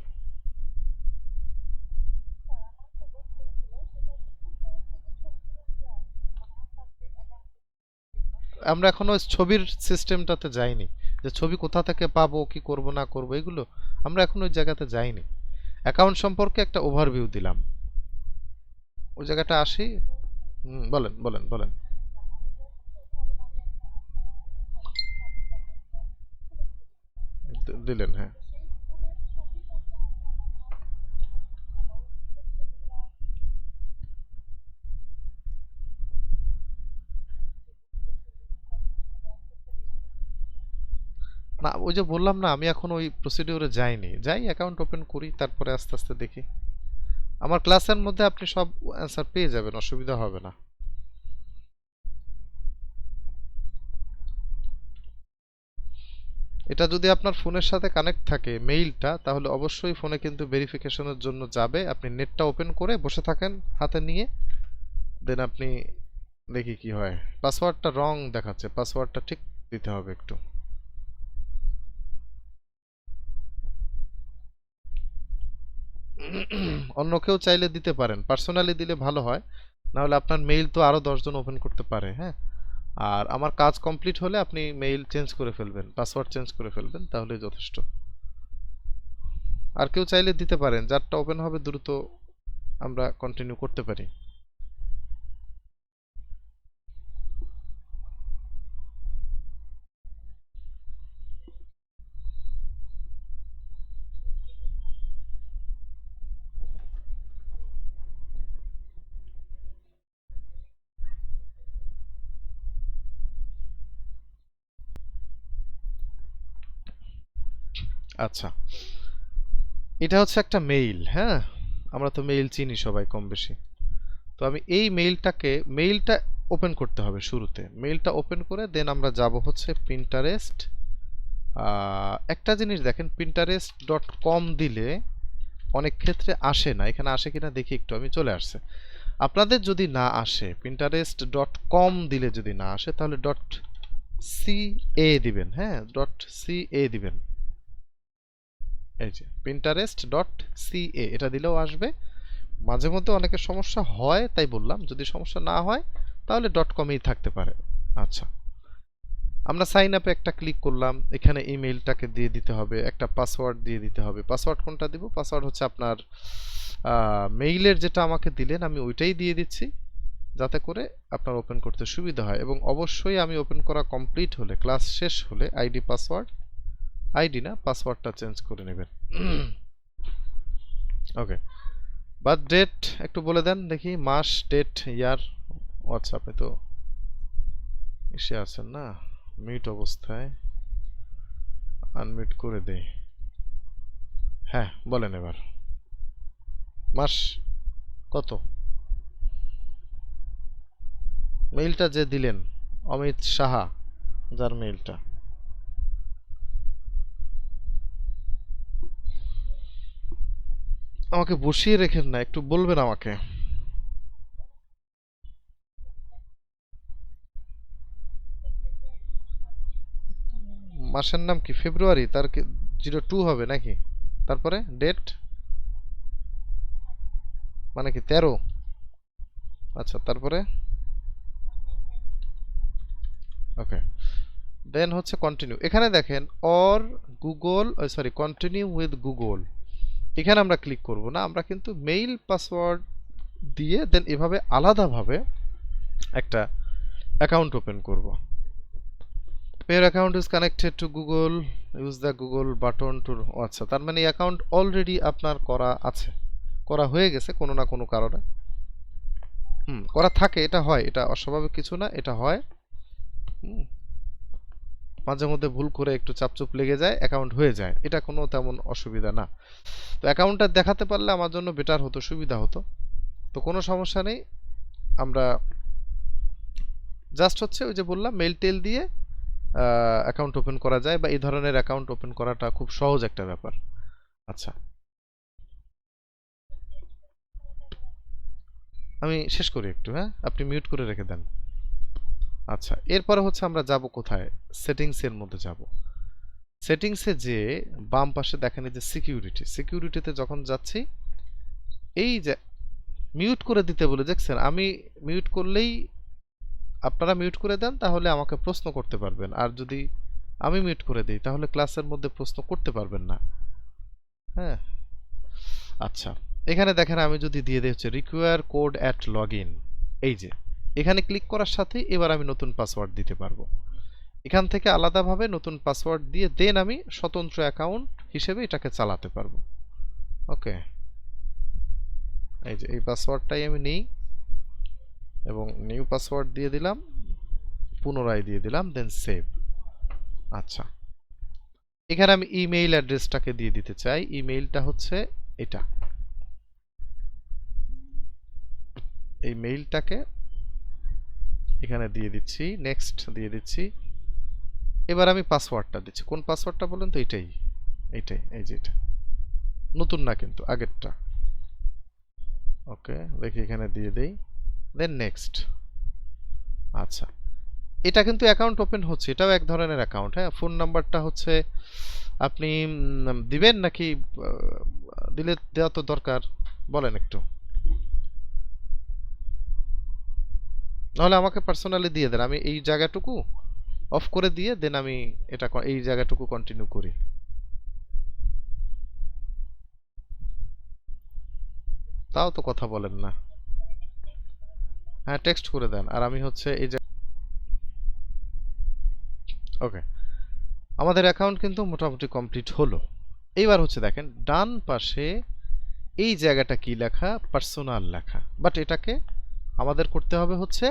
আমরা এখনো ছবির সিস্টেমটাতে যাইনি, যে ছবি কোথা থেকে পাবো, কি করব না করব এগুলো আমরা এখন ওই জায়গাতে যাইনি। অ্যাকাউন্ট সম্পর্কে একটা ওভারভিউ দিলাম, ওই জায়গাটা আসি। বলেন বলেন বলেন। দিলেন, হ্যাঁ। না, ওই যে বললাম না, আমি এখন ওই প্রসিডিউরে যাইনি, যাই অ্যাকাউন্ট ওপেন করি, তারপরে আস্তে আস্তে দেখি। আমার ক্লাসের মধ্যে আপনি সব অ্যান্সার পেয়ে যাবেন, অসুবিধা হবে না। এটা যদি আপনার ফোনের সাথে কানেক্ট থাকে মেইলটা, তাহলে অবশ্যই ফোনে কিন্তু ভেরিফিকেশনের জন্য যাবে। আপনি নেটটা ওপেন করে বসে থাকেন হাতে নিয়ে, দেন আপনি দেখি কি হয়। পাসওয়ার্ডটা রং দেখাচ্ছে, পাসওয়ার্ডটা ঠিক দিতে হবে একটু। অন্য কেউ চাইলে দিতে পারেন, পার্সোনালি দিলে ভালো হয়, না হলে আপনার মেইল তো আরো 10 জন ওপেন করতে পারে। হ্যাঁ, আর আমার কাজ কমপ্লিট হলে আপনি মেইল চেঞ্জ করে ফেলবেন, পাসওয়ার্ড চেঞ্জ করে ফেলবেন, তাহলে যথেষ্ট। আর কেউ চাইলে দিতে পারেন, যারটা ওপেন হবে দ্রুত আমরা কন্টিনিউ করতে পারি। আচ্ছা, এটা হচ্ছে একটা মেইল। হ্যাঁ, আমরা তো মেইল চিনি সবাই কম বেশি। তো আমি এই মেইলটা ওপেন করতে হবে শুরুতে। মেইলটা ওপেন করে দেন আমরা যাব হচ্ছে পিন্টারেস্ট। একটা জিনিস দেখেন, pinterest.com দিলে অনেক ক্ষেত্রে আসে না। এখানে আসে কিনা দেখি একটু, আমি চলে আসছে। আপনাদের যদি না আসে, pinterest.com দিলে যদি না আসে, তাহলে .ca দিবেন। হ্যাঁ, .ca দিবেন। এই যে pinterest.ca, এটা দিলেও আসবে। মাঝে মধ্যে অনেকের সমস্যা হয় তাই বললাম, যদি সমস্যা না হয় তাহলে .comই থাকতে পারে। আচ্ছা, আমরা সাইন আপে একটা ক্লিক করলাম, এখানে ইমেইলটাকে দিয়ে দিতে হবে, একটা পাসওয়ার্ড দিয়ে দিতে হবে। পাসওয়ার্ড কোনটা দিব? পাসওয়ার্ড হচ্ছে আপনার মেইলের যেটা আমাকে দিলেন আমি ওইটাই দিয়ে দিচ্ছি, যাতে করে আপনার ওপেন করতে সুবিধা হয়। এবং অবশ্যই আমি ওপেন করা কমপ্লিট হলে, ক্লাস শেষ হলে আইডি না, পাসওয়ার্ডটা চেঞ্জ করে নেবেন। ওকে, বার্থ ডেট একটু বলে দেন দেখি, মাস, ডেট, ইয়ার। আচ্ছা, আপনি তো এসে আছেন না, মিউট অবস্থায়, আনমিউট করে দেই। হ্যাঁ, বলেন এবার। মাস কত? মেইলটা যে দিলেন, অমিত সাহা, যার মেইলটা, আমাকে বসিয়ে রেখেন না, একটু বলবেন আমাকে। মাসের নাম কি? ফেব্রুয়ারি? তার কি 02 হবে নাকি? তারপরে ডেট মানে কি 13? আচ্ছা, তারপরে ওকে, দেন হচ্ছে কন্টিনিউ। এখানে দেখেন or Google, sorry, continue with Google, এখানে আমরা ক্লিক করব না। আমরা কিন্তু মেইল পাসওয়ার্ড দিয়ে দেন এভাবে আলাদাভাবে একটা অ্যাকাউন্ট ওপেন করব। Your account is connected to Google, use the Google button to, আচ্ছা, তার মানে অ্যাকাউন্ট অলরেডি আপনার করা আছে, করা হয়ে গেছে কোনো না কোনো কারণে। করা থাকে, এটা হয়, এটা অস্বাভাবিক কিছু না, এটা হয়। মাঝে মধ্যে ভুল করে একটু চাপচুপ লেগে যায়, অ্যাকাউন্ট হয়ে যায়, এটা কোনো তেমন অসুবিধা না। তো অ্যাকাউন্টটা দেখাতে পারলে আমার জন্য বেটার হতো, সুবিধা হতো। তো কোনো সমস্যা নেই, আমরা জাস্ট হচ্ছে ওই যে বললাম মেইল টেল দিয়ে অ্যাকাউন্ট ওপেন করা যায়, বা এই ধরনের অ্যাকাউন্ট ওপেন করাটা খুব সহজ একটা ব্যাপার। আচ্ছা, আমি শেষ করি একটু, হ্যাঁ, আপনি মিউট করে রেখে দেন। আচ্ছা, এরপরে হচ্ছে আমরা যাব কোথায়? সেটিংসের মধ্যে যাব। সেটিংসে যে বাম পাশে দেখেন এই যে সিকিউরিটিতে যখন যাচ্ছি, এই যে মিউট করে দিতে বলে দেখছেন, আমি মিউট করলেই আপনারা মিউট করে দেন, তাহলে আমাকে প্রশ্ন করতে পারবেন। আর যদি আমি মিউট করে দিই তাহলে ক্লাসের মধ্যে প্রশ্ন করতে পারবেন না। হ্যাঁ, আচ্ছা, এখানে দেখেন আমি যদি দিয়ে দিই হচ্ছে রিকোয়ার কোড অ্যাট লগইন, এই যে এখানে ক্লিক করার সাথে এবার আমি নতুন পাসওয়ার্ড দিতে পারবো। এখান থেকে আলাদাভাবে নতুন পাসওয়ার্ড দিয়ে দেন আমি স্বতন্ত্র অ্যাকাউন্ট হিসেবে এটাকে চালাতে পারবো। ওকে, এই যে এই পাসওয়ার্ডটাই আমি নিই এবং নিউ পাসওয়ার্ড দিয়ে দিলাম, পুনরায় দিয়ে দিলাম, দেন সেভ। আচ্ছা, এখানে আমি ইমেইল অ্যাড্রেসটাকে দিয়ে দিতে চাই। ইমেইলটা হচ্ছে এটা, এই মেইলটাকে এখানে দিয়ে দিচ্ছি, নেক্সট দিয়ে দিচ্ছি। এবার আমি পাসওয়ার্ডটা দিচ্ছি। কোন পাসওয়ার্ডটা বলেন তো? এইটাই, এই যে এটা, নতুন না কিন্তু, আগেরটা। ওকে, দেখি এখানে দিয়ে দেই, দেন নেক্সট। আচ্ছা, এটা কিন্তু অ্যাকাউন্ট ওপেন হচ্ছে, এটাও এক ধরনের অ্যাকাউন্ট। হ্যাঁ, ফোন নাম্বারটা হচ্ছে আপনি দিবেন নাকি দিলে দেওয়া তো দরকার, বলেন একটু, নাহলে আমাকে পার্সোনালি দিয়ে দেন, আমি এই জায়গাটুকু অফ করে দিয়ে দেন আমি এই জায়গাটুকু কন্টিনিউ করি। তাও তো কথা বলেন না। হ্যাঁ টেক্সট করে দেন, আর আমি হচ্ছে এই যে ওকে, আমাদের অ্যাকাউন্ট কিন্তু মোটামুটি কমপ্লিট হলো। এইবার হচ্ছে দেখেন ডান পাশে এই জায়গাটা কি লেখা, পার্সোনাল লেখা, বাট এটাকে আমাদের করতে হবে হচ্ছে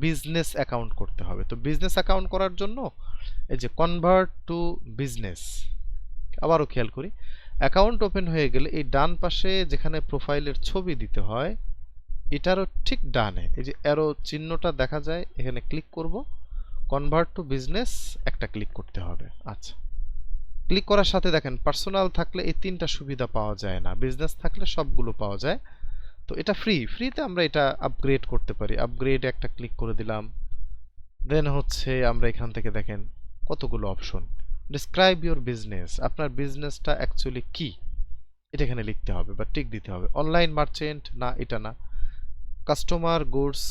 বিজনেস অ্যাকাউন্ট করতে হবে। তো বিজনেস অ্যাকাউন্ট করার জন্য এই যে কনভার্ট টু বিজনেস, আবারও খেয়াল করি, অ্যাকাউন্ট ওপেন হয়ে গেলে এই ডান পাশে যেখানে প্রোফাইলের ছবি দিতে হয় এটারও ঠিক ডানে এই যে অ্যারো চিহ্নটা দেখা যায়, এখানে ক্লিক করব, কনভার্ট টু বিজনেস একটা ক্লিক করতে হবে। আচ্ছা, ক্লিক করার সাথে দেখেন পার্সোনাল থাকলে এই তিনটা সুবিধা পাওয়া যায় না, বিজনেস থাকলে সবগুলো পাওয়া যায়। তো এটা ফ্রিতে আমরা এটা আপগ্রেড করতে পারি, আপগ্রেড একটা ক্লিক করে দিলাম। দেন হচ্ছে আমরা এখান থেকে দেখেন কতগুলো অপশন, ডিসক্রাইব ইউর বিজনেস, আপনার বিজনেসটা অ্যাকচুয়ালি কি এটা এখানে লিখতে হবে বা টিক দিতে হবে। অনলাইন মার্চেন্ট না, এটা না। কাস্টমার গুডস,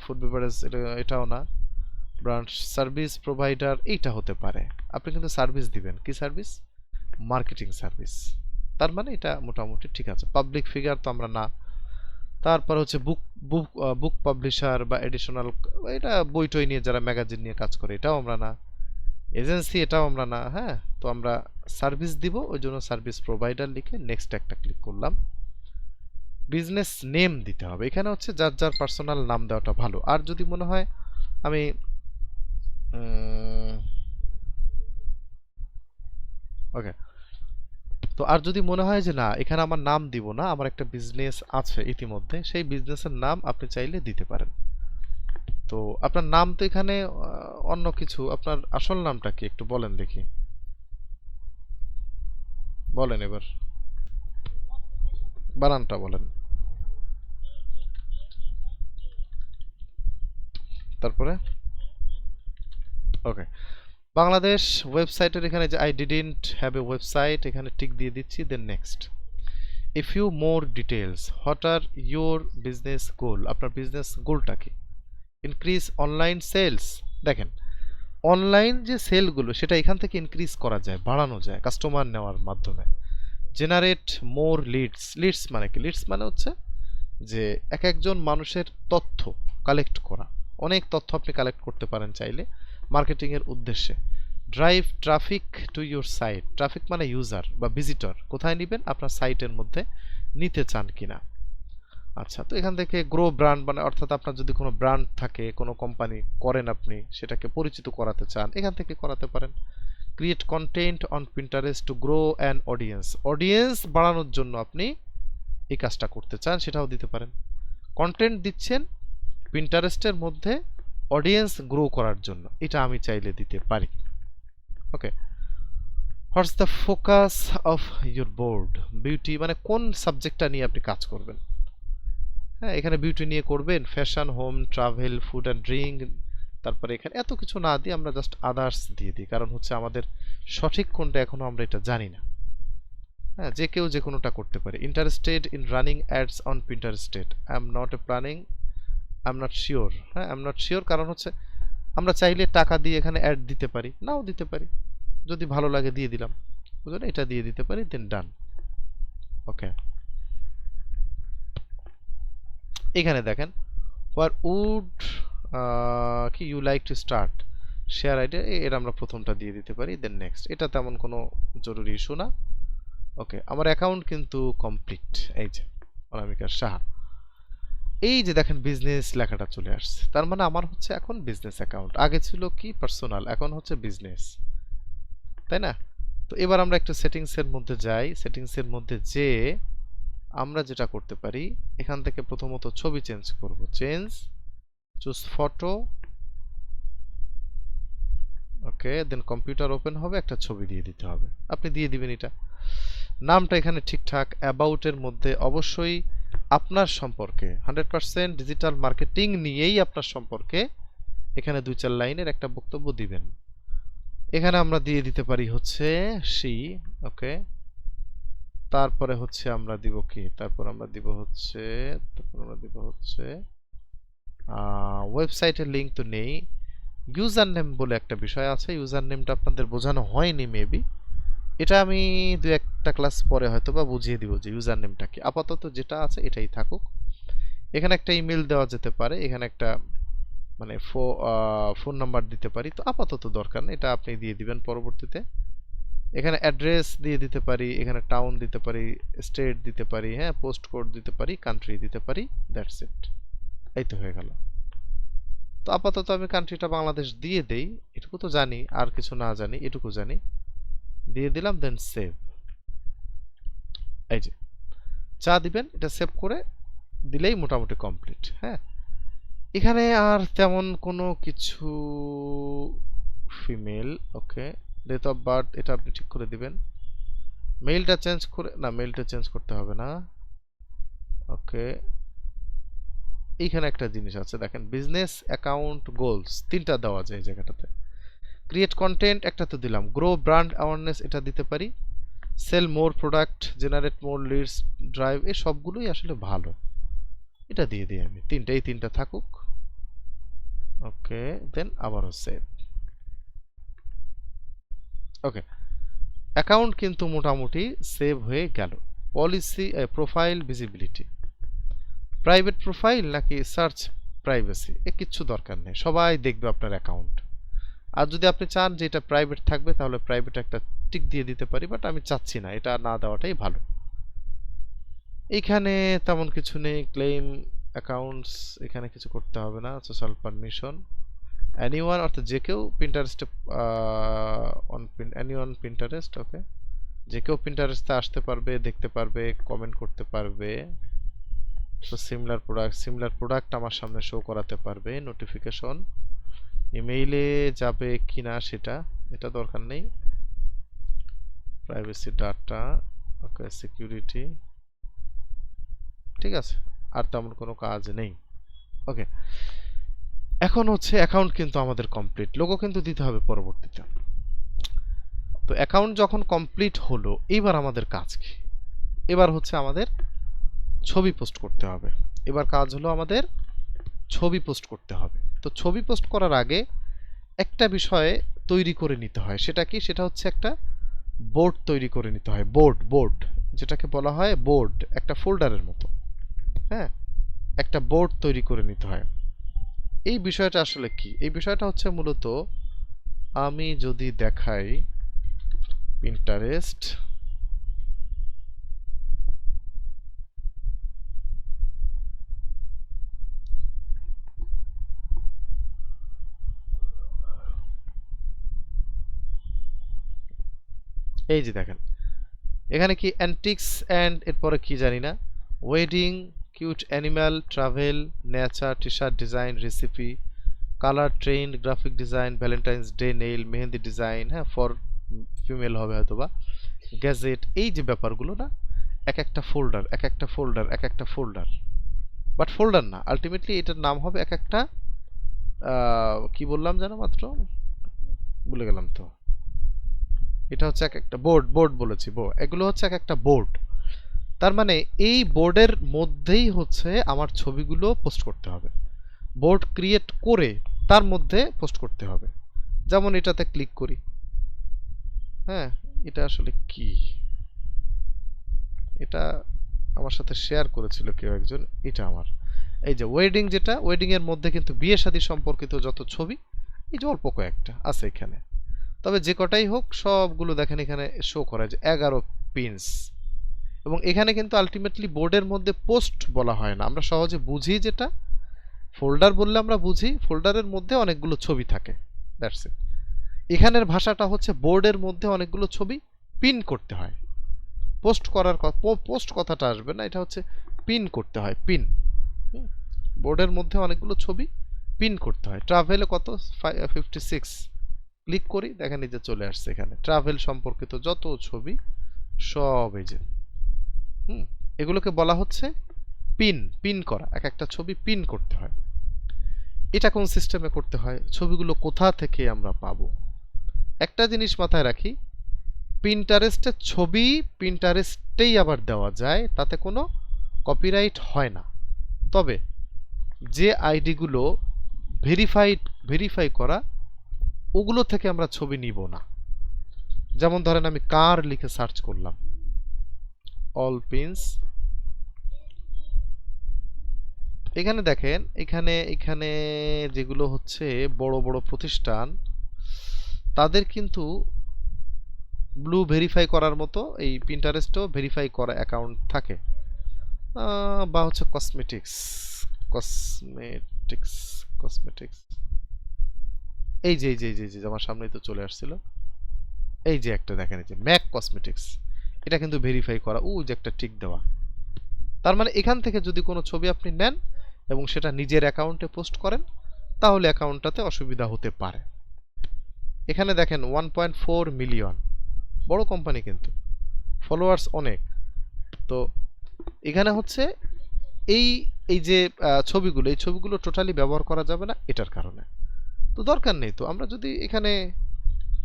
ফুড বেভারেজ, এটাও না। ব্রাঞ্চ সার্ভিস প্রোভাইডার, এইটা হতে পারে। আপনি কিন্তু সার্ভিস দিবেন, কি সার্ভিস? মার্কেটিং সার্ভিস, তার মানে এটা মোটামুটি ঠিক আছে। পাবলিক ফিগার তো আমরা না। তারপর হচ্ছে বুক বুক বুক পাবলিশার বা এডিশনাল, এটা বই টই নিয়ে যারা ম্যাগাজিন নিয়ে কাজ করে এটাও আমরা না। এজেন্সি, এটাও আমরা না। হ্যাঁ, তো আমরা সার্ভিস দিব, ওই জন্য সার্ভিস প্রোভাইডার লিখে নেক্সট একটা ক্লিক করলাম। বিজনেস নেম দিতে হবে, এখানে হচ্ছে যার যার পার্সোনাল নাম দেওয়াটা ভালো। আর যদি মনে হয় আমি ওকে, তো আর যদি মনে হয় যে না এখানে আমার নাম দিব না, আমার একটা বিজনেস আছে ইতিমধ্যে, সেই বিজনেসের নাম আপনি চাইলে দিতে পারেন। তো আপনার নাম তো এখানে অন্য কিছু, আপনার আসল নামটা কি একটু বলেন দেখি, বলেন এবার, বানানটা বলেন। তারপরে ওকে, বাংলাদেশ ওয়েবসাইটের এখানে যে I didn't have a website, এখানে টিক দিয়ে দিচ্ছি। Then next, a few more details, what are your business goal, আপনার বিজনেস গোলটা কি? ইনক্রিজ অনলাইন সেলস, দেখেন অনলাইন যে সেলগুলো সেটা এখান থেকে ইনক্রিজ করা যায়, বাড়ানো যায় কাস্টমার নেওয়ার মাধ্যমে। জেনারেট মোর লিডস, লিডস মানে কি? লিডস মানে হচ্ছে যে এক একজন মানুষের তথ্য কালেক্ট করা, অনেক তথ্য আপনি কালেক্ট করতে পারেন চাইলে মার্কেটিংয়ের উদ্দেশ্যে। Drive traffic to your site, traffic মানে ইউজার বা ভিজিটর, কোথায় নেবেন? আপনার সাইটের মধ্যে নিতে চান কিনা। আচ্ছা, তো এখান থেকে গ্রো ব্র্যান্ড মানে অর্থাৎ আপনার যদি কোনো ব্র্যান্ড থাকে, কোনো কোম্পানি করেন আপনি, সেটাকে পরিচিত করাতে চান, এখান থেকে করাতে পারেন। Create content on Pinterest to grow an audience, audience বাড়ানোর জন্য আপনি এই কাজটা করতে চান, সেটাও দিতে পারেন। কন্টেন্ট দিচ্ছেন পিন্টারেস্টের মধ্যে অডিয়েন্স গ্রো করার জন্য, এটা আমি চাইলে দিতে পারি। Okay, what's the focus of your board, beauty মানে কোন সাবজেক্টটা নিয়ে আপনি কাজ করবেন। হ্যাঁ, এখানে বিউটি নিয়ে করবেন, fashion, home, travel, food and drink. তারপরে এখানে এত কিছু না দিয়ে আমরা জাস্ট আদার্স দিয়ে দিই, কারণ হচ্ছে আমাদের সঠিক কোনটা এখনো আমরা এটা জানি না। হ্যাঁ, যে কেউ যে কোনোটা করতে পারে। Interested in running ads on Pinterested, I am not a planning, I am not sure. হ্যাঁ, আই এম নট শিওর কারণ হচ্ছে আমরা চাইলে টাকা দিয়ে এখানে অ্যাড দিতে পারি, নাও দিতে পারি, যদি ভালো লাগে দিয়ে দিলাম, বুঝলেন, এটা দিয়ে দিতে পারি। দেন ডান। ওকে, এখানে দেখেন হোয়ার উড কি you like to start, share idea, এর আমরা প্রথমটা দিয়ে দিতে পারি। দেন নেক্সট, এটা তেমন কোনো জরুরি ইস্যু না। ওকে, আমার অ্যাকাউন্ট কিন্তু কমপ্লিট। এই যে অনামিকা সাহা, এই যে দেখেন বিজনেস লেখাটা চলে আসছে, তার মানে আমার হচ্ছে এখন বিজনেস অ্যাকাউন্ট। আগে ছিল কি পার্সোনাল, এখন হচ্ছে বিজনেস, তাই না? তো এবার আমরা একটু সেটিংসের মধ্যে যাই। সেটিংসের মধ্যে যে আমরা যেটা করতে পারি, এখান থেকে প্রথমত ছবি চেঞ্জ করব, চেঞ্জ, চুজ ফটো। ওকে, দেন কম্পিউটার ওপেন হবে, একটা ছবি দিয়ে দিতে হবে, আপনি দিয়ে দিবেন এটা। নামটা এখানে ঠিকঠাক। অ্যাবাউটের মধ্যে অবশ্যই আপনার সম্পর্কে 100% ডিজিটাল মার্কেটিং নিয়েই আপনার সম্পর্কে এখানে 2-4 লাইনের একটা বক্তব্য দিবেন। এখানে আমরা দিয়ে দিতে পারি হচ্ছে সি। ওকে, তারপরে হচ্ছে আমরা দিব কি, তারপর আমরা দিব হচ্ছে ওয়েবসাইটের লিংক তো নেই। ইউজার নেম বলে একটা বিষয় আছে, ইউজার নেমটা আপনাদের বোঝানো হয়নি মেবি, এটা আমি দু একটা ক্লাস পরে হয়তো বা বুঝিয়ে দিব যে ইউজার নেমটা কি। আপাতত যেটা আছে এটাই থাকুক। এখানে একটা ইমেল দেওয়া যেতে পারে, এখানে একটা মানে ফোন নাম্বার দিতে পারি, তো আপাতত দরকার নেই, এটা আপনি দিয়ে দিবেন পরবর্তীতে। এখানে অ্যাড্রেস দিয়ে দিতে পারি, এখানে টাউন দিতে পারি, স্টেট দিতে পারি, হ্যাঁ, পোস্ট কোড দিতে পারি, কান্ট্রি দিতে পারি, দ্যাটস ইট। এই তো হয়ে গেল। তো আপাতত আমি কান্ট্রিটা বাংলাদেশ দিয়ে দেই, এটুকু তো জানি, আর কিছু না জানি, এটুকু জানি, দিয়ে দিলাম, দেন সেভ। এই যে চা দিবেন, এটা সেভ করে দিলেই মোটামুটি কমপ্লিট। হ্যাঁ, এখানে আর তেমন কোনো কিছু, female, okay, date of birth এটা আপনি ঠিক করে দিবেন। মেইলটা চেঞ্জ করে, না মেইলটা চেঞ্জ করতে হবে না, ওকে। এইখানে একটা জিনিস আছে দেখেন, বিজনেস অ্যাকাউন্ট গোলস তিনটা দেওয়া যায় এই জায়গাটাতে। ক্রিয়েট কন্টেন্ট একটা তো দিলাম, গ্রো ব্র্যান্ড অ্যাওয়ারনেস এটা দিতে পারি, sell more product, generate more leads, drive, এই সবগুলোই আসলে ভালো, এটা দিয়ে দিই আমি তিনটা, এই তিনটা থাকুক, ওকে, দেন আবারও সেভ। ওকে, অ্যাকাউন্ট কিন্তু মোটামুটি সেভ হয়ে গেল। Policy, profile visibility, private profile নাকি সার্চ প্রাইভেসি, এ কিচ্ছু দরকার নেই, সবাই দেখবে আপনার অ্যাকাউন্ট। আর যদি আপনি চান যে এটা প্রাইভেট থাকবে তাহলে প্রাইভেট একটা টিক দিয়ে দিতে পারি, বাট আমি চাচ্ছি না, এটা না দেওয়াটাই ভালো। এইখানে তেমন কিছু নেই, ক্লেম অ্যাকাউন্টস এখানে কিছু করতে হবে না, সোশ্যাল পারমিশন, এনিওয়ান অর্থাৎ যে কেউ পিন্টারেস্টে, এনিওয়ান পিন্টারেস্ট, ওকে, যে কেউ পিন্টারেস্টে আসতে পারবে, দেখতে পারবে, কমেন্ট করতে পারবে। তো সিমিলার প্রোডাক্ট আমার সামনে শো করাতে পারবে, নোটিফিকেশন, ইমেইলে যাবে কিনা সেটা, এটা দরকার নেই, প্রাইভেসি ডাটা, ওকে, সিকিউরিটি, ঠিক আছে, আর তেমন কোনো কাজ নেই। ওকে, এখন হচ্ছে অ্যাকাউন্ট কিন্তু আমাদের কমপ্লিট, লোগো কিন্তু দিতে হবে পরবর্তীতে। তো অ্যাকাউন্ট যখন কমপ্লিট হলো, এবার আমাদের কাজ কি, এবার হচ্ছে আমাদের ছবি পোস্ট করতে হবে। এবার কাজ হলো আমাদের ছবি পোস্ট করতে হবে। তো ছবি পোস্ট করার আগে একটা বিষয় তৈরি করে নিতে হয়, সেটা কি, সেটা হচ্ছে একটা বোর্ড তৈরি করে নিতে হয়, বোর্ড যেটাকে বলা হয় বোর্ড, একটা ফোল্ডারের মতো, হ্যাঁ, একটা বোর্ড তৈরি করে নিতে হয়। এই বিষয়টা আসলে কি, এই বিষয়টা হচ্ছে মূলত, আমি যদি দেখাই পিন্টারেস্ট, এই যে দেখেন এখানে কি অ্যান্টিক্স অ্যান্ড এরপরে কি জানি না, wedding, cute animal, travel, nature, T shirt design, recipe, colour, trend, graphic design, Valentine's day nail, mehndi design, হ্যাঁ, ফর ফিমেল হবে হয়তোবা, গ্যাজেট, এই যে ব্যাপারগুলো না, এক একটা ফোল্ডার, এক একটা ফোল্ডার, এক একটা ফোল্ডার, বাট ফোল্ডার না, আলটিমেটলি এটার নাম হবে এক একটা, কি বললাম যেন মাত্র, ভুলে গেলাম তো, এটা হচ্ছে এক একটা বোর্ড বলেছি, এগুলো হচ্ছে এক একটা বোর্ড। তার মানে এই বোর্ডের মধ্যেই হচ্ছে আমার ছবিগুলো পোস্ট করতে হবে, বোর্ড ক্রিয়েট করে তার মধ্যে পোস্ট করতে হবে। যেমন এটাতে ক্লিক করি, হ্যাঁ, এটা আসলে কি, এটা আমার সাথে শেয়ার করেছিল কেউ একজন, এটা আমার, এই যে ওয়েডিং, যেটা ওয়েডিং এর মধ্যে কিন্তু বিয়ে শাদী সম্পর্কিত যত ছবি, এই যে অল্প কয়েকটা আছে এখানে, তবে যে কটাই হোক সবগুলো দেখেন এখানে শো করা, যে 11 পিনস। এবং এখানে কিন্তু আলটিমেটলি বোর্ডের মধ্যে পোস্ট বলা হয় না, আমরা সহজে বুঝি, যেটা ফোল্ডার বললে আমরা বুঝি, ফোল্ডারের মধ্যে অনেকগুলো ছবি থাকে, দ্যাটস ইট। এখানের ভাষাটা হচ্ছে বোর্ডের মধ্যে অনেকগুলো ছবি পিন করতে হয়, পোস্ট কথাটা আসবে না, এটা হচ্ছে পিন করতে হয়, পিন, বোর্ডের মধ্যে অনেকগুলো ছবি পিন করতে হয়। ট্রাভেলে কত, 56, ক্লিক করি, দেখেন এই যে চলে আসছে এখানে ট্রাভেল সম্পর্কিত যত ছবি সব, এই যে এগুলোকে বলা হচ্ছে পিন করা, এক একটা ছবি পিন করতে হয়। এটা কোন সিস্টেমে করতে হয়, ছবিগুলো কোথা থেকে আমরা পাবো, একটা জিনিস মাথায় রাখি, পিন্টারেস্টের ছবি পিন্টারেস্টেই আবার দেওয়া যায়, তাতে কোনো কপিরাইট হয় না। তবে যে আইডিগুলো ভেরিফাই করা, ওগুলো থেকে আমরা ছবি নিব না। যেমন ধরেন আমি কার লিখে সার্চ করলাম, অল পিনস, এখানে দেখেন, এখানে এখানে যেগুলো হচ্ছে বড় বড় প্রতিষ্ঠান, তাদের কিন্তু ব্লু ভেরিফাই করার মতো এই পিন্টারেস্টও ভেরিফাই করা অ্যাকাউন্ট থাকে। বা হচ্ছে কসমেটিক্স, কসমেটিক্স কসমেটিক্স এই যে আমার সামনেই তো চলে আসছিল, এই যে একটা দেখেন, এই যে ম্যাক কসমেটিক্স, এটা কিন্তু ভেরিফাই করা, যে একটা টিক দেওয়া। তার মানে এখান থেকে যদি কোনো ছবি আপনি নেন এবং সেটা নিজের অ্যাকাউন্টে পোস্ট করেন, তাহলে অ্যাকাউন্টটাতে অসুবিধা হতে পারে। এখানে দেখেন 1.4 মিলিয়ন, বড় কোম্পানি কিন্তু, ফলোয়ার্স অনেক। তো এখানে হচ্ছে এই এই যে ছবিগুলো, এই ছবিগুলো টোটালি ব্যবহার করা যাবে না এটার কারণে। তো দরকার নেই। তো আমরা যদি এখানে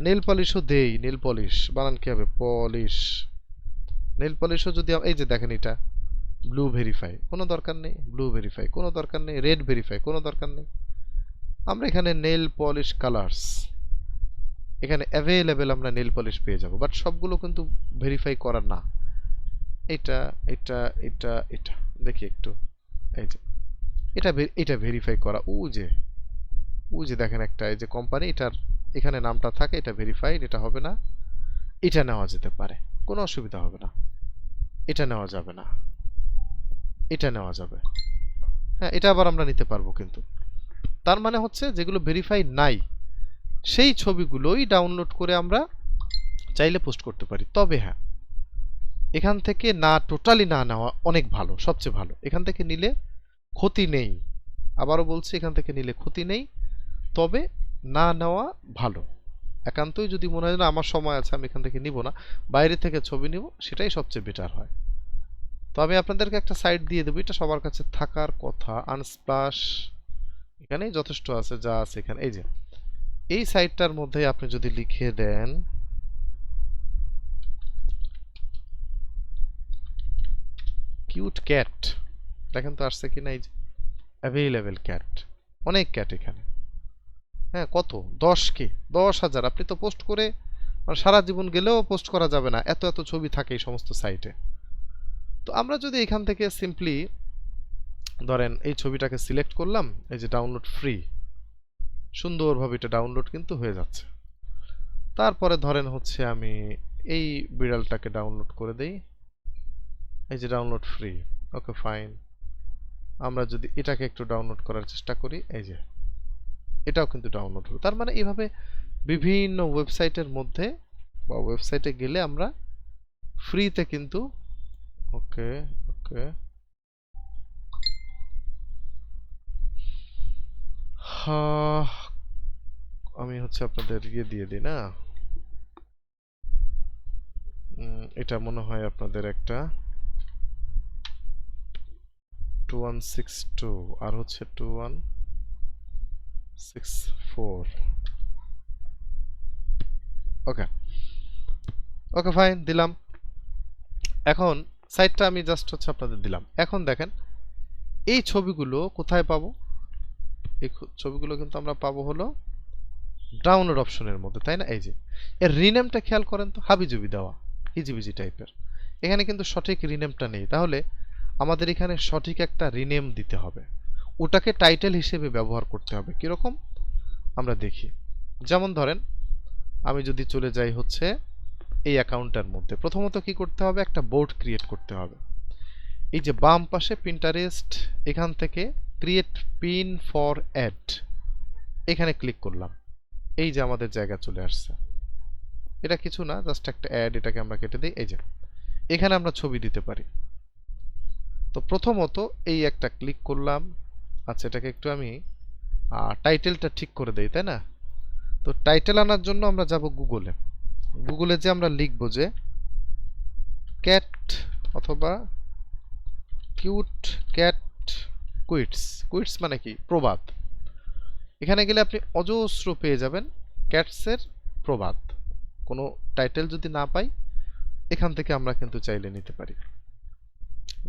নেল পলিশও দেই, নেল পলিশ বানান কি হবে, পলিশ, নেল পলিশও যদি এই যে দেখেন, এটা ব্লু ভেরিফাই, কোনো দরকার নেই, ব্লু ভেরিফাই কোনো দরকার নেই, রেড ভেরিফাই কোনো দরকার নেই। আমরা এখানে নেল পলিশ কালার্স, এখানে অ্যাভেলেবেল আমরা নেল পলিশ পেয়ে যাব, বাট সবগুলো কিন্তু ভেরিফাই করা না। এটা এটা এটা এটা দেখি একটু, এই যে এটা ভেরিফাই করা, যে দেখেন একটা, এই যে কোম্পানি, এটার এখানে নামটা থাকে, এটা ভেরিফাইড, এটা হবে না। এটা নেওয়া যেতে পারে, কোনো অসুবিধা হবে না। এটা নেওয়া যাবে না, এটা নেওয়া যাবে, হ্যাঁ এটা আবার আমরা নিতে পারবো। কিন্তু তার মানে হচ্ছে যেগুলো ভেরিফাই নাই, সেই ছবিগুলোই ডাউনলোড করে আমরা চাইলে পোস্ট করতে পারি। তবে হ্যাঁ, এখান থেকে না, টোটালি না নেওয়া অনেক ভালো, সবচেয়ে ভালো। এখান থেকে নিলে ক্ষতি নেই, আবারও বলছি, এখান থেকে নিলে ক্ষতি নেই, তবে না নেওয়া ভালো। একান্তই যদি মনে হয় না আমার সময় আছে, আমি এখান থেকে নিব না, বাইরে থেকে ছবি নিব, সেটাই সবচেয়ে বেটার হয়। তো আমি আপনাদেরকে একটা সাইট দিয়ে দেবো, এটা সবার কাছে থাকার কথা, আনস্প্লাশ, এখানেই যথেষ্ট আছে, যা আছে এখানে। এই যে এই সাইটটার মধ্যে আপনি যদি লিখে দেন কিউট ক্যাট, দেখেন তো আসছে কিনা, এই যে অ্যাভেলেবেল ক্যাট, অনেক ক্যাট এখানে। হ্যাঁ, কত 10K, 10,000, আপনি তো পোস্ট করে মানে সারা জীবন গেলেও পোস্ট করা যাবে না, এত এত ছবি থাকে এই সমস্ত সাইটে। তো আমরা যদি এখান থেকে সিম্পলি ধরেন এই ছবিটাকে সিলেক্ট করলাম, এই যে ডাউনলোড ফ্রি, সুন্দরভাবে এটা ডাউনলোড কিন্তু হয়ে যাচ্ছে। তারপরে ধরেন হচ্ছে আমি এই বিড়ালটাকে ডাউনলোড করে দেই, এই যে ডাউনলোড ফ্রি, ওকে ফাইন। আমরা যদি এটাকে একটু ডাউনলোড করার চেষ্টা করি, এই যে এটাও কিন্তু ডাউনলোড হলো। তার মানে এভাবে বিভিন্ন ওয়েবসাইটের মধ্যে বা ওয়েবসাইটে গেলে আমরা ফ্রিতে কিন্তু, ওকে ওকে, আমি হচ্ছে আপনাদের ইয়ে দিয়ে দিই না, এটা মনে হয় আপনাদের একটা 2162 আর হচ্ছে 2164, ওকে ওকে ফাইন, দিলাম। এখন সাইটটা আমি জাস্ট হচ্ছে আপনাদের দিলাম। এখন দেখেন এই ছবিগুলো কোথায় পাবো, এই ছবিগুলো কিন্তু আমরা পাবো হলো ডাউনলোড অপশনের মধ্যে, তাই না? এই যে এর রিনেমটা খেয়াল করেন তো, হাবিজুবি দেওয়া, হিজিবিজি টাইপের, এখানে কিন্তু সঠিক রিনেমটা নেই। তাহলে আমাদের এখানে সঠিক একটা রিনেম দিতে হবে, ওটাকে টাইটেল হিসেবে ব্যবহার করতে হবে। কিরকম আমরা দেখি, যেমন ধরেন আমি যদি চলে যাই হচ্ছে এই অ্যাকাউন্টটার মধ্যে, প্রথমত কি করতে হবে, একটা বোর্ড ক্রিয়েট করতে হবে। এই যে বাম পাশে পিন্টারেস্ট, এখান থেকে ক্রিয়েট পিন ফর অ্যাড, এখানে ক্লিক করলাম, এই যে আমাদের জায়গা চলে আসছে। এটা কিছু না, জাস্ট একটা অ্যাড, এটাকে আমরা কেটে দিই। এই যে এখানে আমরা ছবি দিতে পারি। তো প্রথমত এই একটা ক্লিক করলাম, আচ্ছা এটাকে একটু আমি টাইটেলটা ঠিক করে দেই, তাই না? তো টাইটেল আনার জন্য আমরা যাব গুগলে, গুগলে যে আমরা লিখব যে ক্যাট অথবা কিউট ক্যাট কুইটস, কুইটস মানে কি, প্রবাদ। এখানে গেলে আপনি অজস্র পেয়ে যাবেন ক্যাটসের প্রবাদ, কোনো টাইটেল যদি না পাই এখান থেকে আমরা কিন্তু চাইলে নিতে পারি।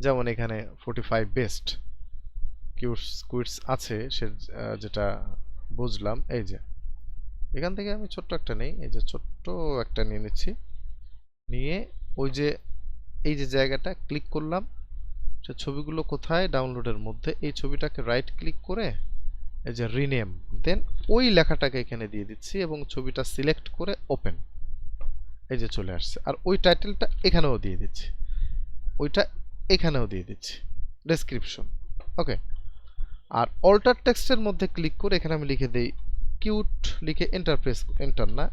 যেমন এখানে 45 বেস্ট কুইটস আছে, সে যেটা বুঝলাম। এই যে এখান থেকে আমি ছোট্ট একটা নেই, এই যে ছোট্ট একটা নিয়ে নিচ্ছি, নিয়ে ওই যে এই যে জায়গাটা ক্লিক করলাম, সে ছবিগুলো কোথায়, ডাউনলোডের মধ্যে, এই ছবিটাকে রাইট ক্লিক করে এই যে রিনেম, দেন ওই লেখাটাকে এখানে দিয়ে দিচ্ছি এবং ছবিটা সিলেক্ট করে ওপেন, এই যে চলে আসছে। আর ওই টাইটেলটা এখানেও দিয়ে দিচ্ছি, ওইটা এখানেও দিয়ে দিচ্ছি, ডেসক্রিপশন। ওকে, আর অল্টার টেক্সটের মধ্যে ক্লিক করে এখানে আমি লিখে দেই কিউট, লিখে এন্টার প্রেস, এন্টার না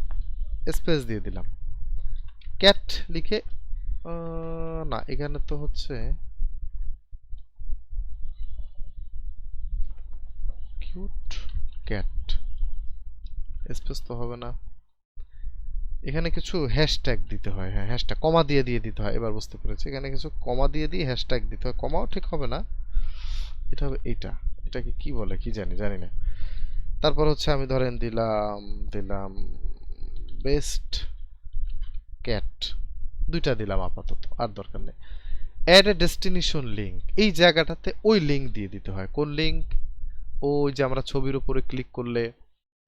স্পেস দিয়ে দিলাম, ক্যাট লিখে না এখানে তো হচ্ছে কিউট ক্যাট, স্পেস তো হবে না, এখানে কিছু হ্যাশট্যাগ দিতে হয়। হ্যাঁ, হ্যাশট্যাগ কমা দিয়ে দিতে হয়, এবার বুঝতে পেরেছি। এখানে কিছু কমা দিয়ে হ্যাশট্যাগ দিতে হয়, কমাও ঠিক হবে না, এটা হবে এইটা, এটাকে কি বলে কি জানি না। তারপর হচ্ছে আমি ধরেন দিলাম দিলাম বেস্ট ক্যাট, দুইটা দিলাম আপাতত, আর দরকার নেই। অ্যাড এ ডেস্টিনেশন লিঙ্ক, এই জায়গাটাতে ওই লিঙ্ক দিয়ে দিতে হয়। কোন লিঙ্ক? ওই যে আমরা ছবির উপরে ক্লিক করলে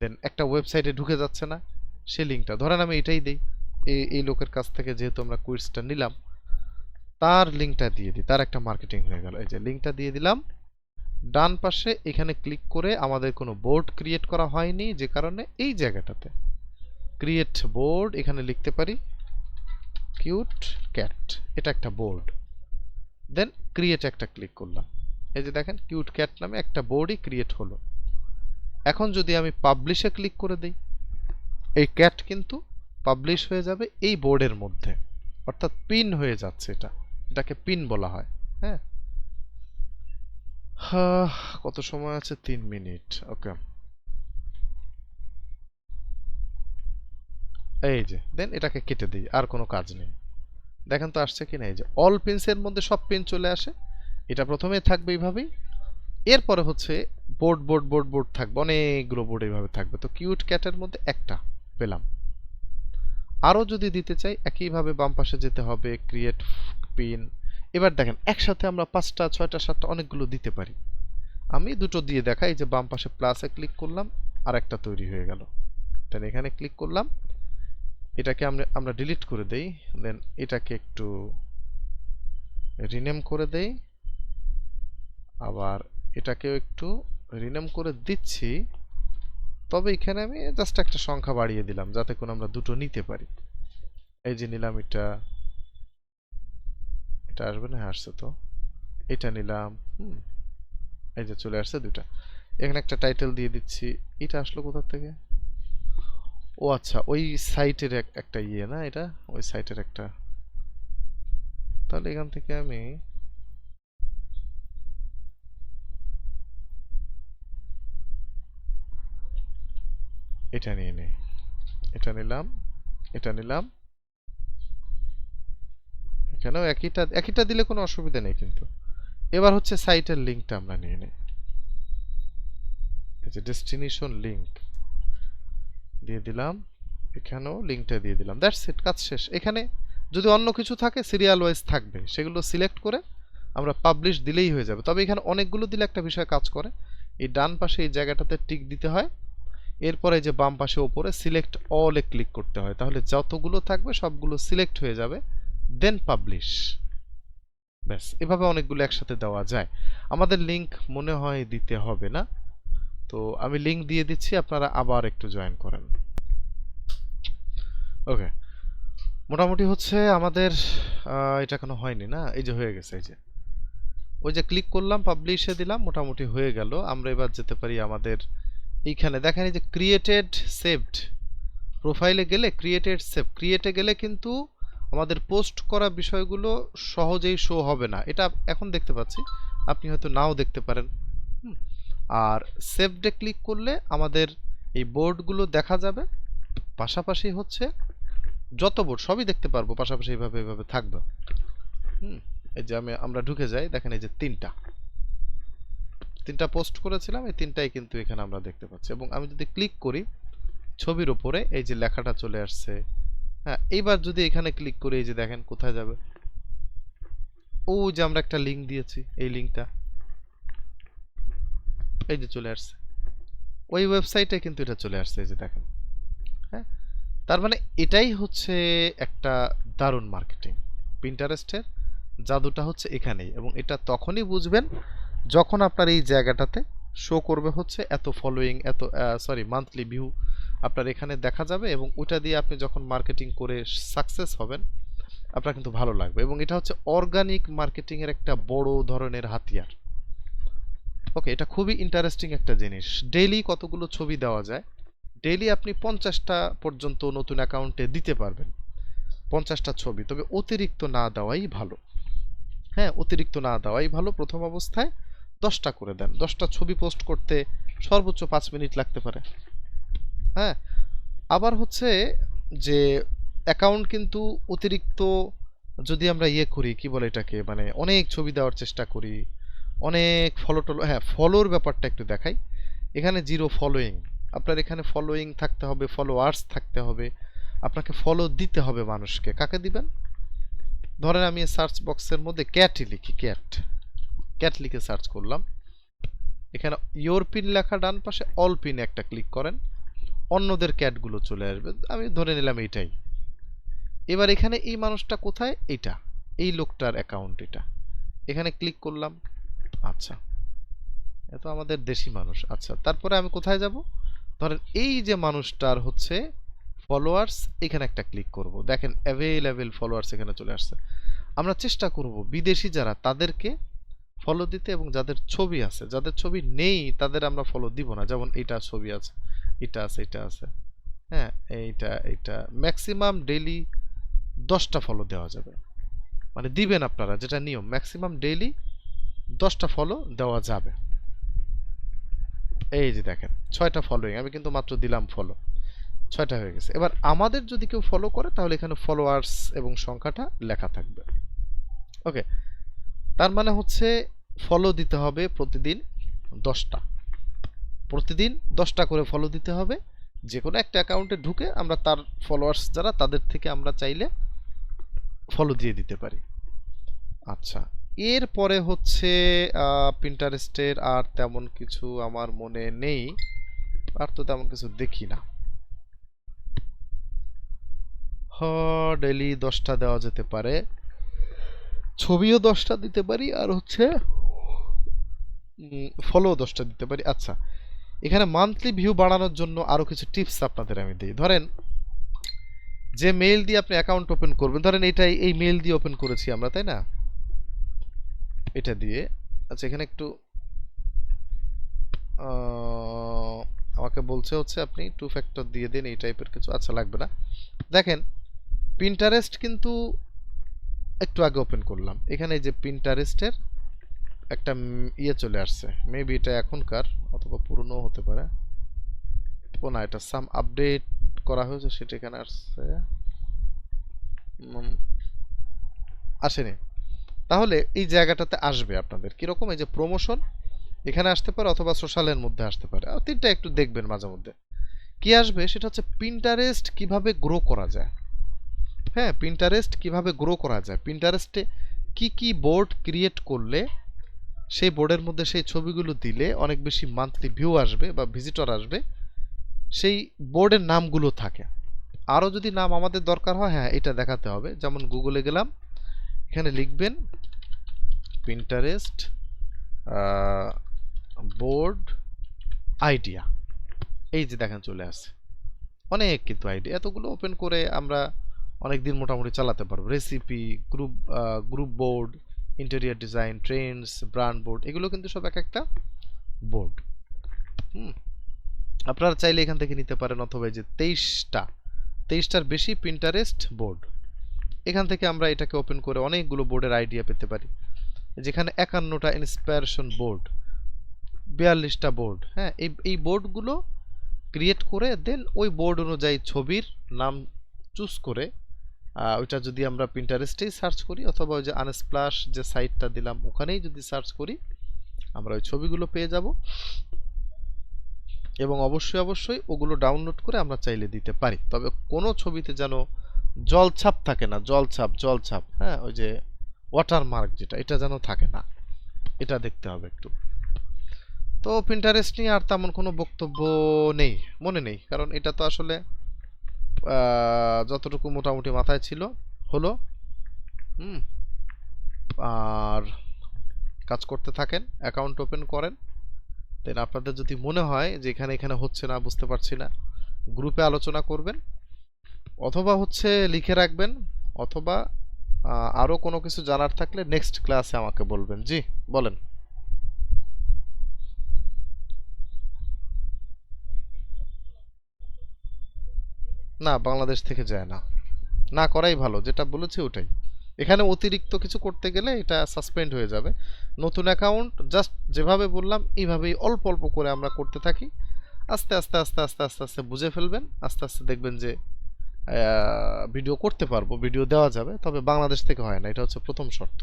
দেন একটা ওয়েবসাইটে ঢুকে যাচ্ছে না, সে লিঙ্কটা ধরেন আমি এটাই দিই, এই লোকের কাছ থেকে যেহেতু আমরা কুইজটা নিলাম, তার লিঙ্কটা দিয়ে দিই, তার একটা মার্কেটিং হয়ে গেল। এই যে লিঙ্কটা দিয়ে দিলাম, ডান পাশে এখানে ক্লিক করে আমাদের কোনো বোর্ড ক্রিয়েট করা হয়নি, যে কারণে এই জায়গাটাতে ক্রিয়েট বোর্ড এখানে লিখতে পারি কিউট ক্যাট, এটা একটা বোর্ড, দেন ক্রিয়েট একটা ক্লিক করলাম, এই যে দেখেন কিউট ক্যাট নামে একটা বোর্ডই ক্রিয়েট হলো। এখন যদি আমি পাবলিশে ক্লিক করে দিই, এই ক্যাট কিন্তু পাবলিশ হয়ে যাবে এই বোর্ডের মধ্যে, অর্থাৎ পিন হয়ে যাচ্ছে, এটাকে পিন বলা হয়। হ্যাঁ, কত সময় আছে? 3 মিনিট। ওকে, এই যে দেন এটাকে কেটে দিই, আর কোনো কাজ নেই। দেখেন তো আসছে কিনা, এই যে অল পিনসের মধ্যে সব পিন চলে আসে। এটা প্রথমে থাকবে এইভাবেই, এরপরে হচ্ছে বোর্ড বোর্ড বোর্ড বোর্ড থাকবে, অনেকগুলো বোর্ড এইভাবে থাকবে। তো কিউট ক্যাটের মধ্যে একটা পেলাম। আরও যদি দিতে চাই একইভাবে বাম পাশে যেতে হবে, ক্রিয়েট পিন। এবার দেখেন একসাথে আমরা 5টা 6টা 7টা অনেকগুলো দিতে পারি। আমি দুটো দিয়ে দেখাই, যে বাম পাশে প্লাসে ক্লিক করলাম, আর একটা তৈরি হয়ে গেল। দেন এখানে ক্লিক করলাম, এটাকে আমরা ডিলিট করে দেই, দেন এটাকে একটু রিনেম করে দেই, আবার এটাকেও একটু রিনেম করে দিচ্ছি। তবে এখানে আমি জাস্ট একটা সংখ্যা বাড়িয়ে দিলাম, যাতে করে আমরা দুটো নিতে পারি। এই যে নিলাম, এটা আসবে না? হ্যাঁ আসছে তো, এটা নিলাম, এই যে চলে আসছে দুটা। এখানে একটা টাইটেল দিয়ে দিচ্ছি, এটা আসলো কোথা থেকে? ও আচ্ছা, ওই সাইটের একটা ইয়ে না, এটা ওই সাইটের একটা। তাহলে এখান থেকে আমি এটা নিয়ে নিই, এটা নিলাম, এটা নিলাম, এখানেও একইটা দিলে কোনো অসুবিধা নেই কিন্তু। এবার হচ্ছে সাইটের লিঙ্কটা আমরা নিয়ে নিই, এই যে ডেস্টিনেশন লিঙ্ক দিয়ে দিলাম, এখানেও লিঙ্কটা দিয়ে দিলাম, দ্যাটস ইট, কাজ শেষ। এখানে যদি অন্য কিছু থাকে সিরিয়াল ওয়াইজ থাকবে, সেগুলো সিলেক্ট করে আমরা পাবলিশ দিলেই হয়ে যাবে। তবে এখানে অনেকগুলো দিলে একটা বিষয় কাজ করে, এই ডান পাশে এই জায়গাটাতে টিক দিতে হয়, এরপরে যে বাম পাশে ওপরে সিলেক্ট অলে ক্লিক করতে হয়, তাহলে যতগুলো থাকবে সবগুলো সিলেক্ট হয়ে যাবে, দেন পাবলিশ। ব্যাস, এভাবে অনেকগুলো একসাথে দেওয়া যায়। আমাদের লিঙ্ক মনে হয় দিতে হবে না, তো আমি লিঙ্ক দিয়ে দিচ্ছি, আপনারা আবার একটু জয়েন করেন। ওকে, মোটামুটি হচ্ছে আমাদের এটা এখনো হয়নি না, এই যে হয়ে গেছে, এই যে ওই যে ক্লিক করলাম পাবলিশে দিলাম, মোটামুটি হয়ে গেল। আমরা এবার যেতে পারি আমাদের এইখানে, দেখেন এই যে ক্রিয়েটেড সেভড, প্রোফাইলে গেলে ক্রিয়েটেড সেভ, ক্রিয়েটে গেলে কিন্তু আমাদের পোস্ট করা বিষয়গুলো সহজেই শো হবে না, এটা এখন দেখতে পাচ্ছি, আপনি হয়তো নাও দেখতে পারেন। আর সেভডে ক্লিক করলে আমাদের এই বোর্ডগুলো দেখা যাবে, পাশাপাশি হচ্ছে যত বোর্ড সবই দেখতে পারবো, পাশাপাশি এইভাবে থাকবে। এই যে আমরা ঢুকে যাই, দেখেন এই যে তিনটা পোস্ট করেছিলাম, এই তিনটাই কিন্তু এখানে আমরা দেখতে পাচ্ছি। এবং আমি যদি ক্লিক করি ছবির উপরে, এই যে লেখাটা চলে আসছে, হ্যাঁ, এইবার যদি এখানে ক্লিক করে এই যে দেখেন কোথায় যাবে, ও যে আমরা একটা লিঙ্ক দিয়েছি, এই লিঙ্কটা এই যে চলে আসছে, ওই ওয়েবসাইটে কিন্তু এটা চলে আসছে, এই যে দেখেন। হ্যাঁ, তার মানে এটাই হচ্ছে একটা দারুণ মার্কেটিং। পিন্টারেস্টের জাদুটা হচ্ছে এখানেই, এবং এটা তখনই বুঝবেন যখন আপনার এই জায়গাটাতে শো করবে হচ্ছে এত ফলোয়িং, এত মান্থলি ভিউ আপনার এখানে দেখা যাবে, এবং ওটা দিয়ে আপনি যখন মার্কেটিং করে সাকসেস হবেন আপনার কিন্তু ভালো লাগবে। এবং এটা হচ্ছে অর্গানিক মার্কেটিং এর একটা বড় ধরনের হাতিয়ার। ওকে, এটা খুবই ইন্টারেস্টিং একটা জিনিস। ডেইলি কতগুলো ছবি দেওয়া যায়, ডেইলি আপনি 50টা পর্যন্ত নতুন অ্যাকাউন্টে দিতে পারবেন, 50টা ছবি, তবে অতিরিক্ত না দেওয়াই ভালো। হ্যাঁ, অতিরিক্ত না দেওয়াই ভালো। প্রথম অবস্থায় 10টা করে দেন, 10টা ছবি পোস্ট করতে সর্বোচ্চ 5 মিনিট লাগতে পারে। হ্যাঁ, আবার হচ্ছে যে অ্যাকাউন্ট কিন্তু অতিরিক্ত যদি আমরা ইয়ে করি, কি বলে এটাকে, মানে অনেক ছবি দেওয়ার চেষ্টা করি, অনেক ফলো টলো, হ্যাঁ ফলোর ব্যাপারটা একটু দেখাই। এখানে জিরো ফলোয়িং, আপনার এখানে ফলোয়িং থাকতে হবে, ফলোয়ার্স থাকতে হবে, আপনাকে ফলো দিতে হবে মানুষকে। কাকে দিবেন? ধরেন আমি সার্চ বক্সের মধ্যে ক্যাটই লিখি, ক্যাট, ক্যাট লিখে সার্চ করলাম, এখানে ইয়োর পিন লেখা ডান পাশে অল পিনে একটা ক্লিক করেন, অন্যদের ক্যাটগুলো চলে আসবে, আমি ধরে নিলাম এইটাই। এবার এখানে এই মানুষটা কোথায়, এইটা, এই লোকটার অ্যাকাউন্ট এটা, এখানে ক্লিক করলাম। আচ্ছা, এ তো আমাদের দেশি মানুষ। আচ্ছা, তারপরে আমি কোথায় যাব, ধরেন এই যে মানুষটার হচ্ছে ফলোয়ার্স, এখানে একটা ক্লিক করব, দেখেন অ্যাভেলেবেল ফলোয়ার্স এখানে চলে আসছে। আমরা চেষ্টা করব বিদেশি যারা তাদেরকে ফলো দিতে, এবং যাদের ছবি আছে, যাদের ছবি নেই তাদের আমরা ফলো দিব না। যেমন এইটা ছবি আছে, এটা আছে, এটা আছে, হ্যাঁ এইটা ম্যাক্সিমাম ডেইলি 10টা ফলো দেওয়া যাবে, মানে দিবেন আপনারা, যেটা নিয়ম ম্যাক্সিমাম ডেইলি 10টা ফলো দেওয়া যাবে। এই যে দেখেন 6টা ফলোইং, আমি কিন্তু মাত্র দিলাম ফলো, 6টা হয়ে গেছে। এবার আমাদের যদি কেউ ফলো করে তাহলে এখানে ফলোয়ার্স এবং সংখ্যাটা লেখা থাকবে। ওকে, তার মানে হচ্ছে ফলো দিতে হবে প্রতিদিন 10টা, প্রতিদিন 10টা করে ফলো দিতে হবে। যে কোনো একটা অ্যাকাউন্টে ঢুকে আমরা তার ফলোয়ার্স যারা তাদের থেকে আমরা চাইলে ফলো দিয়ে দিতে পারি। আচ্ছা, এরপরে হচ্ছে পিন্টারেস্টের আর তেমন কিছু আমার মনে নেই, আর তো তেমন কিছু দেখি না। ডেইলি 10টা দেওয়া যেতে পারে, ছবিও 10টা দিতে পারি, আর হচ্ছে ফলো 10টা দিতে পারি। আচ্ছা, এখানে মান্থলি ভিউ বাড়ানোর জন্য আরো কিছু টিপস আপনাদের আমি দিই। ধরেন যে মেইল দিয়ে আপনি অ্যাকাউন্ট ওপেন করবেন, ধরেন এটাই, এই মেইল দিয়ে ওপেন করেছি আমরা, তাই না, এটা দিয়ে। আচ্ছা, এখানে একটু আমাকে বলছে হচ্ছে আপনি 2 ফ্যাক্টর দিয়ে দিন, এই টাইপের কিছু। আচ্ছা, লাগবে না। দেখেন পিন্টারেস্ট কিন্তু একটু আগে ওপেন করলাম, এখানে এই যে পিন্টারেস্টের একটা ইয়ে চলে আসছে, মেবি এটা এখনকার অথবা পুরনো হতে পারে, ও না, এটা সাম আপডেট করা হয়েছে সেটা এখানে আসছে, আসেনি। তাহলে এই জায়গাটাতে আসবে আপনাদের কিরকম, এই যে প্রমোশন এখানে আসতে পারে, অথবা সোশ্যালের মধ্যে আসতে পারে, তিনটা একটু দেখবেন মাঝে মধ্যে কি আসবে। সেটা হচ্ছে পিন্টারেস্ট কিভাবে গ্রো করা যায়। হ্যাঁ, পিন্টারেস্ট কিভাবে গ্রো করা যায়, পিন্টারেস্টে কি কি বোর্ড ক্রিয়েট করলে সেই বোর্ডের মধ্যে সেই ছবিগুলো দিলে অনেক বেশি মান্থলি ভিউ আসবে বা ভিজিটর আসবে, সেই বোর্ডের নামগুলো থাকে। আরও যদি নাম আমাদের দরকার হয়, হ্যাঁ এটা দেখাতে হবে। যেমন গুগলে গেলাম, এখানে লিখবেন পিন্টারেস্ট বোর্ড আইডিয়া, এই যে দেখেন চলে আসছে অনেক কিন্তু আইডিয়া, এতগুলো ওপেন করে আমরা অনেক দিন মোটামুটি চালাতে পারবো। Recipe, group board, interior design, Trends, brand board, এগুলো কিন্তু সব এক একটা বোর্ড। আপনারা চাইলে এখান থেকে নিতে পারেন, অথবা যে 23টার বেশি পিন্টারেস্ট বোর্ড, এখান থেকে আমরা এটাকে ওপেন করে অনেকগুলো বোর্ডের আইডিয়া পেতে পারি। যেখানে 51টা ইন্সপিরেশন বোর্ড, 42টা বোর্ড, হ্যাঁ এই বোর্ডগুলো ক্রিয়েট করে দেন ওই বোর্ড অনুযায়ী ছবির নাম চুজ করে ওইটা যদি আমরা পিন্টারেস্টেই সার্চ করি, অথবা ওই যে আনস্প্লাশ যে সাইটটা দিলাম ওখানেই যদি সার্চ করি, আমরা ওই ছবিগুলো পেয়ে যাব। এবং অবশ্যই ওগুলো ডাউনলোড করে আমরা চাইলে দিতে পারি, তবে কোনো ছবিতে যেন জলছাপ থাকে না, জলছাপ জলছাপ, হ্যাঁ, ওই যে ওয়াটারমার্ক যেটা, এটা যেন থাকে না, এটা দেখতে হবে একটু। তো পিন্টারেস্ট নিয়ে আর তেমন কোনো বক্তব্য নেই, মনে নেই, কারণ এটা তো আসলে যতটুকু মোটামুটি মাথায় ছিল হলো। হুম। আর কাজ করতে থাকেন, অ্যাকাউন্ট ওপেন করেন, দেন আপনাদের যদি মনে হয় যে এখানে এখানে হচ্ছে না, বুঝতে পারছি না, গ্রুপে আলোচনা করবেন, অথবা হচ্ছে লিখে রাখবেন, অথবা আরও কোনো কিছু জানার থাকলে নেক্সট ক্লাসে আমাকে বলবেন। জি, বলেন। না, বাংলাদেশ থেকে যায় না, না করাই ভালো, যেটা বলেছি ওটাই। এখানে অতিরিক্ত কিছু করতে গেলে এটা সাসপেন্ড হয়ে যাবে। নতুন অ্যাকাউন্ট জাস্ট যেভাবে বললাম এইভাবেই অল্প অল্প করে আমরা করতে থাকি, আস্তে আস্তে আস্তে আস্তে আস্তে আস্তে বুঝে ফেলবেন, আস্তে আস্তে দেখবেন যে ভিডিও করতে পারবো, ভিডিও দেওয়া যাবে, তবে বাংলাদেশ থেকে হয় না, এটা হচ্ছে প্রথম শর্ত।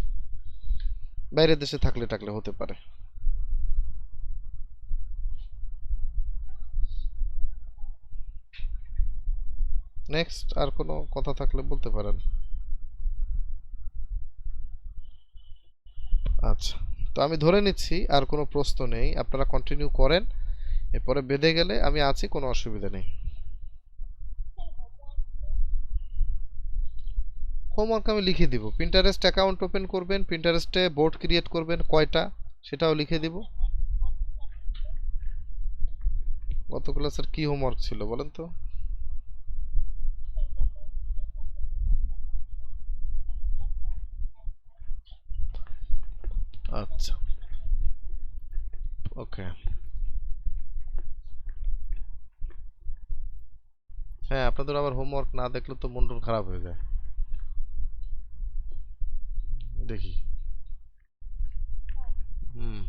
বাইরের দেশে থাকলে টাকলে হতে পারে। নেক্সট আর কোনো কথা থাকলে বলতে পারেন। আচ্ছা, তো আমি ধরে নিচ্ছি আর কোনো প্রশ্ন নেই, আপনারা কন্টিনিউ করেন, এরপরে বেঁধে গেলে আমি আছি, কোনো অসুবিধা নেই। হোমওয়ার্ক আমি লিখে দিব, পিন্টারেস্ট অ্যাকাউন্ট ওপেন করবেন, পিন্টারেস্টে বোর্ড ক্রিয়েট করবেন কয়টা, সেটাও লিখে দিব। গত ক্লাসের কি হোমওয়ার্ক ছিল বলেন তো? আচ্ছা, ওকে। হ্যাঁ, আপনাদের আবার হোমওয়ার্ক না দেখলে তো মন টন খারাপ হয়ে যায়। দেখি। হুম।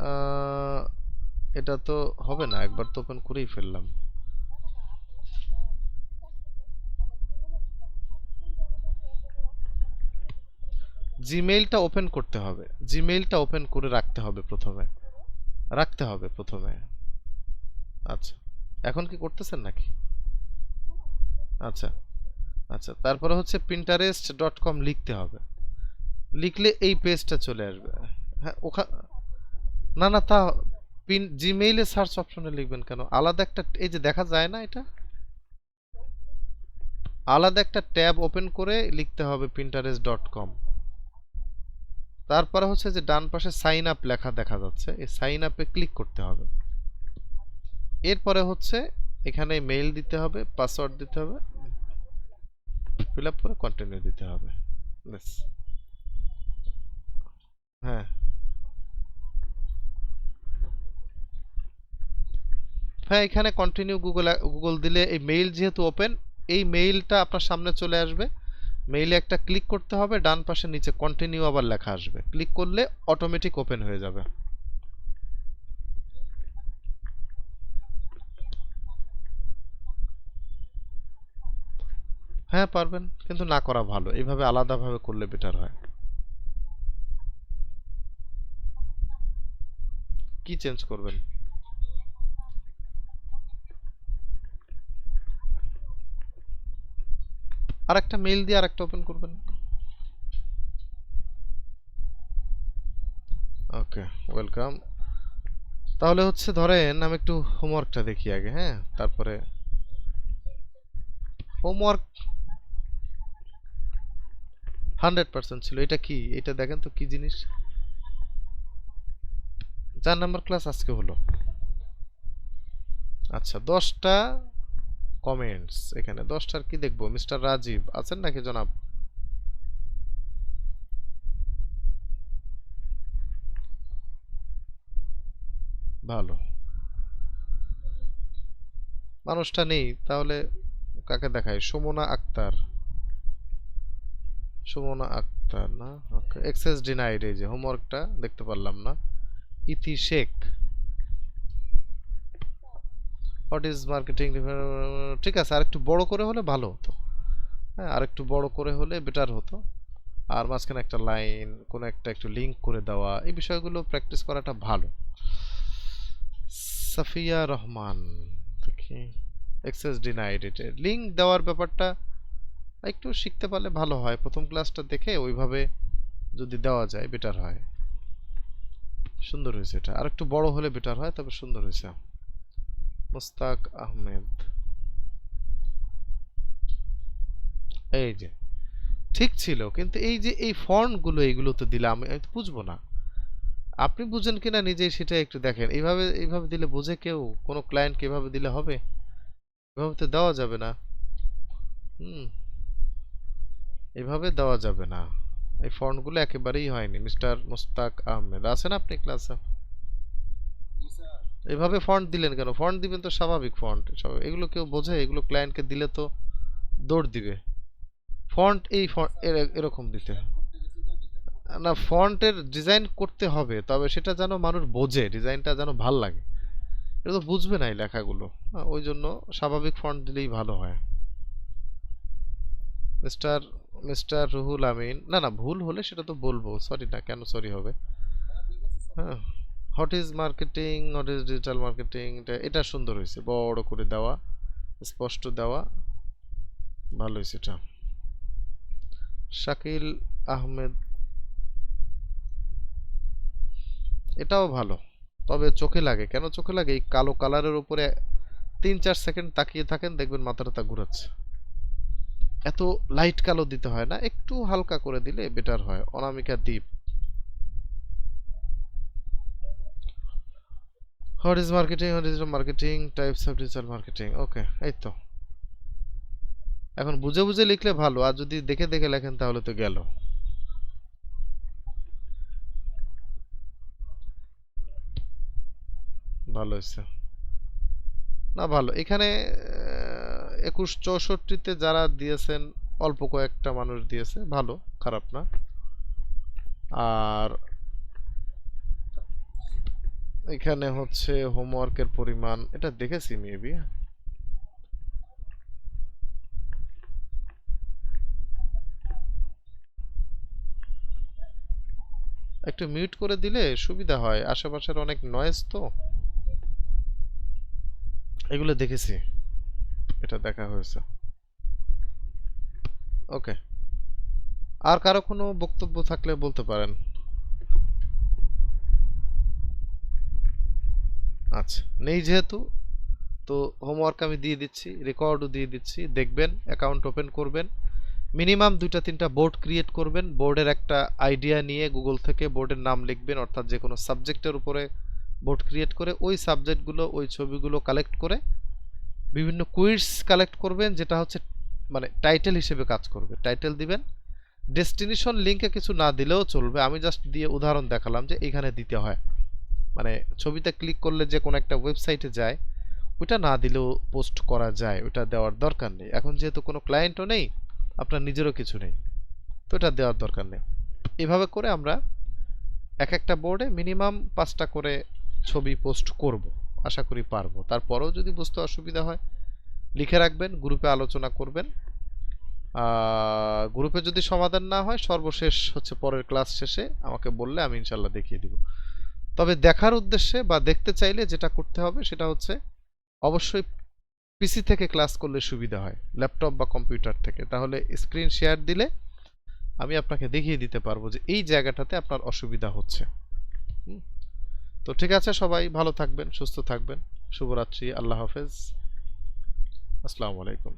আহ, এটা তো হবে না, একবার তো ওপেন করেই ফেললাম। জিমেইলটা ওপেন করতে হবে, জিমেইলটা ওপেন করে রাখতে হবে প্রথমে, রাখতে হবে প্রথমে। আচ্ছা, এখন কি করতেছেন নাকি? আচ্ছা, আচ্ছা, তারপরে হচ্ছে pinterest.com লিখতে হবে, লিখলে এই পেজটা চলে আসবে। হ্যাঁ, না না, তা জিমেইলে সার্চ অপশনে লিখবেন কেন? আলাদা একটা, এই যে দেখা যায় না এটা, আলাদা একটা ট্যাব ওপেন করে লিখতে হবে pinterest.com। তারপরে হচ্ছে যে ডান পাশে সাইন আপ লেখা দেখা যাচ্ছে, এই সাইন আপে ক্লিক করতে হবে। এরপরে হচ্ছে এখানে মেইল দিতে হবে, পাসওয়ার্ড দিতে হবে, ফিল আপ করে কন্টিনিউ দিতে হবে। ব্যাস। হ্যাঁ, হ্যাঁ, এখানে কন্টিনিউ গুগল গুগল দিলে এই মেইল যেহেতু ওপেন, এই মেইলটা আপনার সামনে চলে আসবে, মেইলে একটা ক্লিক করতে হবে, ডান পাশে নিচে কন্টিনিউ আবার লেখা আসবে, ক্লিক করলে অটোমেটিক ওপেন হয়ে যাবে। হ্যাঁ, পারবেন, কিন্তু না করা ভালো, এইভাবে আলাদাভাবে করলে বেটার হয়। কি চেঞ্জ করবেন? আর একটা মেইল দিয়ে আর একটা ওপেন করবেন। ওকে, ওয়েলকাম। তাহলে হচ্ছে ধরেন আমি একটু হোমওয়ার্কটা দেখি আগে, হ্যাঁ, তারপরে হোমওয়ার্ক 100% ছিল। এটা কি, এটা দেখেন তো কি জিনিস। 4 নাম্বার ক্লাস আজকে হলো। আচ্ছা, 10টা কমেন্টস, এখানে 10টার কি দেখবো? মিস্টার রাজীব আছেন নাকি জনাব? ভালো, মানুষটা নেই তাহলে কাকে দেখায়? সুমনা আক্তার, সুমনা আক্তার না? ওকে, অ্যাক্সেস ডিনাইড, এই যে হোমওয়ার্কটা দেখতে পারলাম না। ইতি শেখ, হোয়াট ইজ মার্কেটিং, ঠিক আছে, আর একটু বড় করে হলে ভালো হতো। হ্যাঁ, আর একটু বড় করে হলে বেটার হতো। আর মাঝখানে একটা লাইন, কোনো একটা একটু লিংক করে দেওয়া, এই বিষয়গুলো প্র্যাকটিস করাটা ভালো। সাফিয়া রহমান, দেখি অ্যাক্সেস ডিনাইড, এটা লিংক দেওয়ার ব্যাপারটা একটু শিখতে পারলে ভালো হয়। প্রথম ক্লাসটা দেখে ওইভাবে যদি দেওয়া যায় বেটার হয়। সুন্দর হয়েছে, এটা আর একটু বড় হলে বেটার হয়, তবে সুন্দর হয়েছে। মুস্তাক আহমেদ, এই যে ঠিক ছিল, কিন্তু এই যে এই ফন্টগুলো এইগুলো তো দিলে আমি তো বুঝবো না। আপনি বুঝেন কিনা নিজেই সেটা একটু দেখেন। এইভাবে দিলে বোঝে কেউ? কোনো ক্লায়েন্ট কিভাবে দিলে হবে? এভাবে তো দেওয়া যাবে না। হুম, এভাবে দেওয়া যাবে না। এই ফন্টগুলো একেবারেই হয়নি। মিস্টার মুস্তাক আহমেদ আছেন আপনি ক্লাসে? এভাবে ফন্ট দিলেন কেন? ফন্ট দিবেন তো স্বাভাবিক ফন্ট। এগুলো কেউ বোঝে? এগুলো ক্লায়েন্টকে দিলে তো দৌড় দিবে। ফন্ট এই ফন্ট এরকম দিতে না, ফন্টের ডিজাইন করতে হবে, তবে সেটা যেন মানুষ বোঝে, ডিজাইনটা যেন ভাল লাগে। এটা তো বুঝবে না এই লেখাগুলো। ওই জন্য স্বাভাবিক ফন্ট দিলেই ভালো হয়। মিস্টার মিস্টার রুহুল আমিন, না না, ভুল হলে সেটা তো বলবো, সরি না, কেন সরি হবে? হ্যাঁ, what is marketing, what is digital marketing, এটা সুন্দর হয়েছে, বড় করে দেওয়া, স্পষ্ট দেওয়া, ভালো হয়েছে এটা। শাকিল আহমেদ, এটাও ভালো, তবে চোখে লাগে। কেন চোখে লাগে? এই কালো কালারের উপরে 3-4 সেকেন্ড তাকিয়ে থাকেন, দেখবেন মাথাটা ঘুরাচ্ছে। এত লাইট কালো দিতে হয় না, একটু হালকা করে দিলে বেটার হয়। Anamika Dweep, what is marketing, what is marketing, types of digital marketing. Okay, এই তো। এখন বুঝে বুঝে লিখলে ভালো, আর যদি দেখে দেখে লেখেন তাহলে তো গেল। ভালো হয়েছে না? ভালো। এখানে 2164-তে যারা দিয়েছেন অল্প কয়েকটা মানুষ দিয়েছে, ভালো, খারাপ না। আর এখানে হচ্ছে হোমওয়ার্কের পরিমাণ, এটা দেখেছি মেবি। একটু মিউট করে দিলে সুবিধা হয়, আশেপাশের অনেক নয়েজ তো। এগুলো দেখেছি, এটা দেখা হয়েছে। ওকে, আর কারো কোনো বক্তব্য থাকলে বলতে পারেন। আচ্ছা, নেই যেহেতু, তো হোমওয়ার্ক আমি দিয়ে দিচ্ছি, রেকর্ডও দিয়ে দিচ্ছি, দেখবেন, অ্যাকাউন্ট ওপেন করবেন, মিনিমাম 2-3টা বোর্ড ক্রিয়েট করবেন। বোর্ডের একটা আইডিয়া নিয়ে গুগল থেকে বোর্ডের নাম লিখবেন, অর্থাৎ যে কোনো সাবজেক্টের উপরে বোর্ড ক্রিয়েট করে ওই সাবজেক্টগুলো, ওই ছবিগুলো কালেক্ট করে বিভিন্ন কুইজ কালেক্ট করবেন, যেটা হচ্ছে মানে টাইটেল হিসেবে কাজ করবে। টাইটেল দিবেন, ডেস্টিনেশন লিঙ্কে কিছু না দিলেও চলবে, আমি জাস্ট দিয়ে উদাহরণ দেখালাম যে এখানে দিতে হয়। মানে ছবিতে ক্লিক করলে যে কোনো একটা ওয়েবসাইটে যায়, ওটা না দিলেও পোস্ট করা যায়, ওটা দেওয়ার দরকার নেই। এখন যেহেতু কোনো ক্লায়েন্টও নেই, আপনার নিজেরও কিছু নেই, তো এটা দেওয়ার দরকার নেই। এভাবে করে আমরা এক একটা বোর্ডে মিনিমাম 5টা করে ছবি পোস্ট করব, আশা করি পারবো। তারপরেও যদি বুঝতে অসুবিধা হয় লিখে রাখবেন, গ্রুপে আলোচনা করবেন। গ্রুপে যদি সমাধান না হয়, সর্বশেষ হচ্ছে পরের ক্লাস শেষে আমাকে বললে আমি ইনশাল্লাহ দেখিয়ে দিব। তবে দেখার উদ্দেশ্যে বা দেখতে চাইলে যেটা করতে হবে সেটা হচ্ছে অবশ্যই পিসি থেকে ক্লাস করলে সুবিধা হয়, ল্যাপটপ বা কম্পিউটার থেকে। তাহলে স্ক্রিন শেয়ার দিলে আমি আপনাকে দেখিয়ে দিতে পারবো যে এই জায়গাটাতে আপনার অসুবিধা হচ্ছে। তো ঠিক আছে, সবাই ভালো থাকবেন, সুস্থ থাকবেন। শুভরাত্রি, আল্লাহ হাফেজ, আসসালামু আলাইকুম।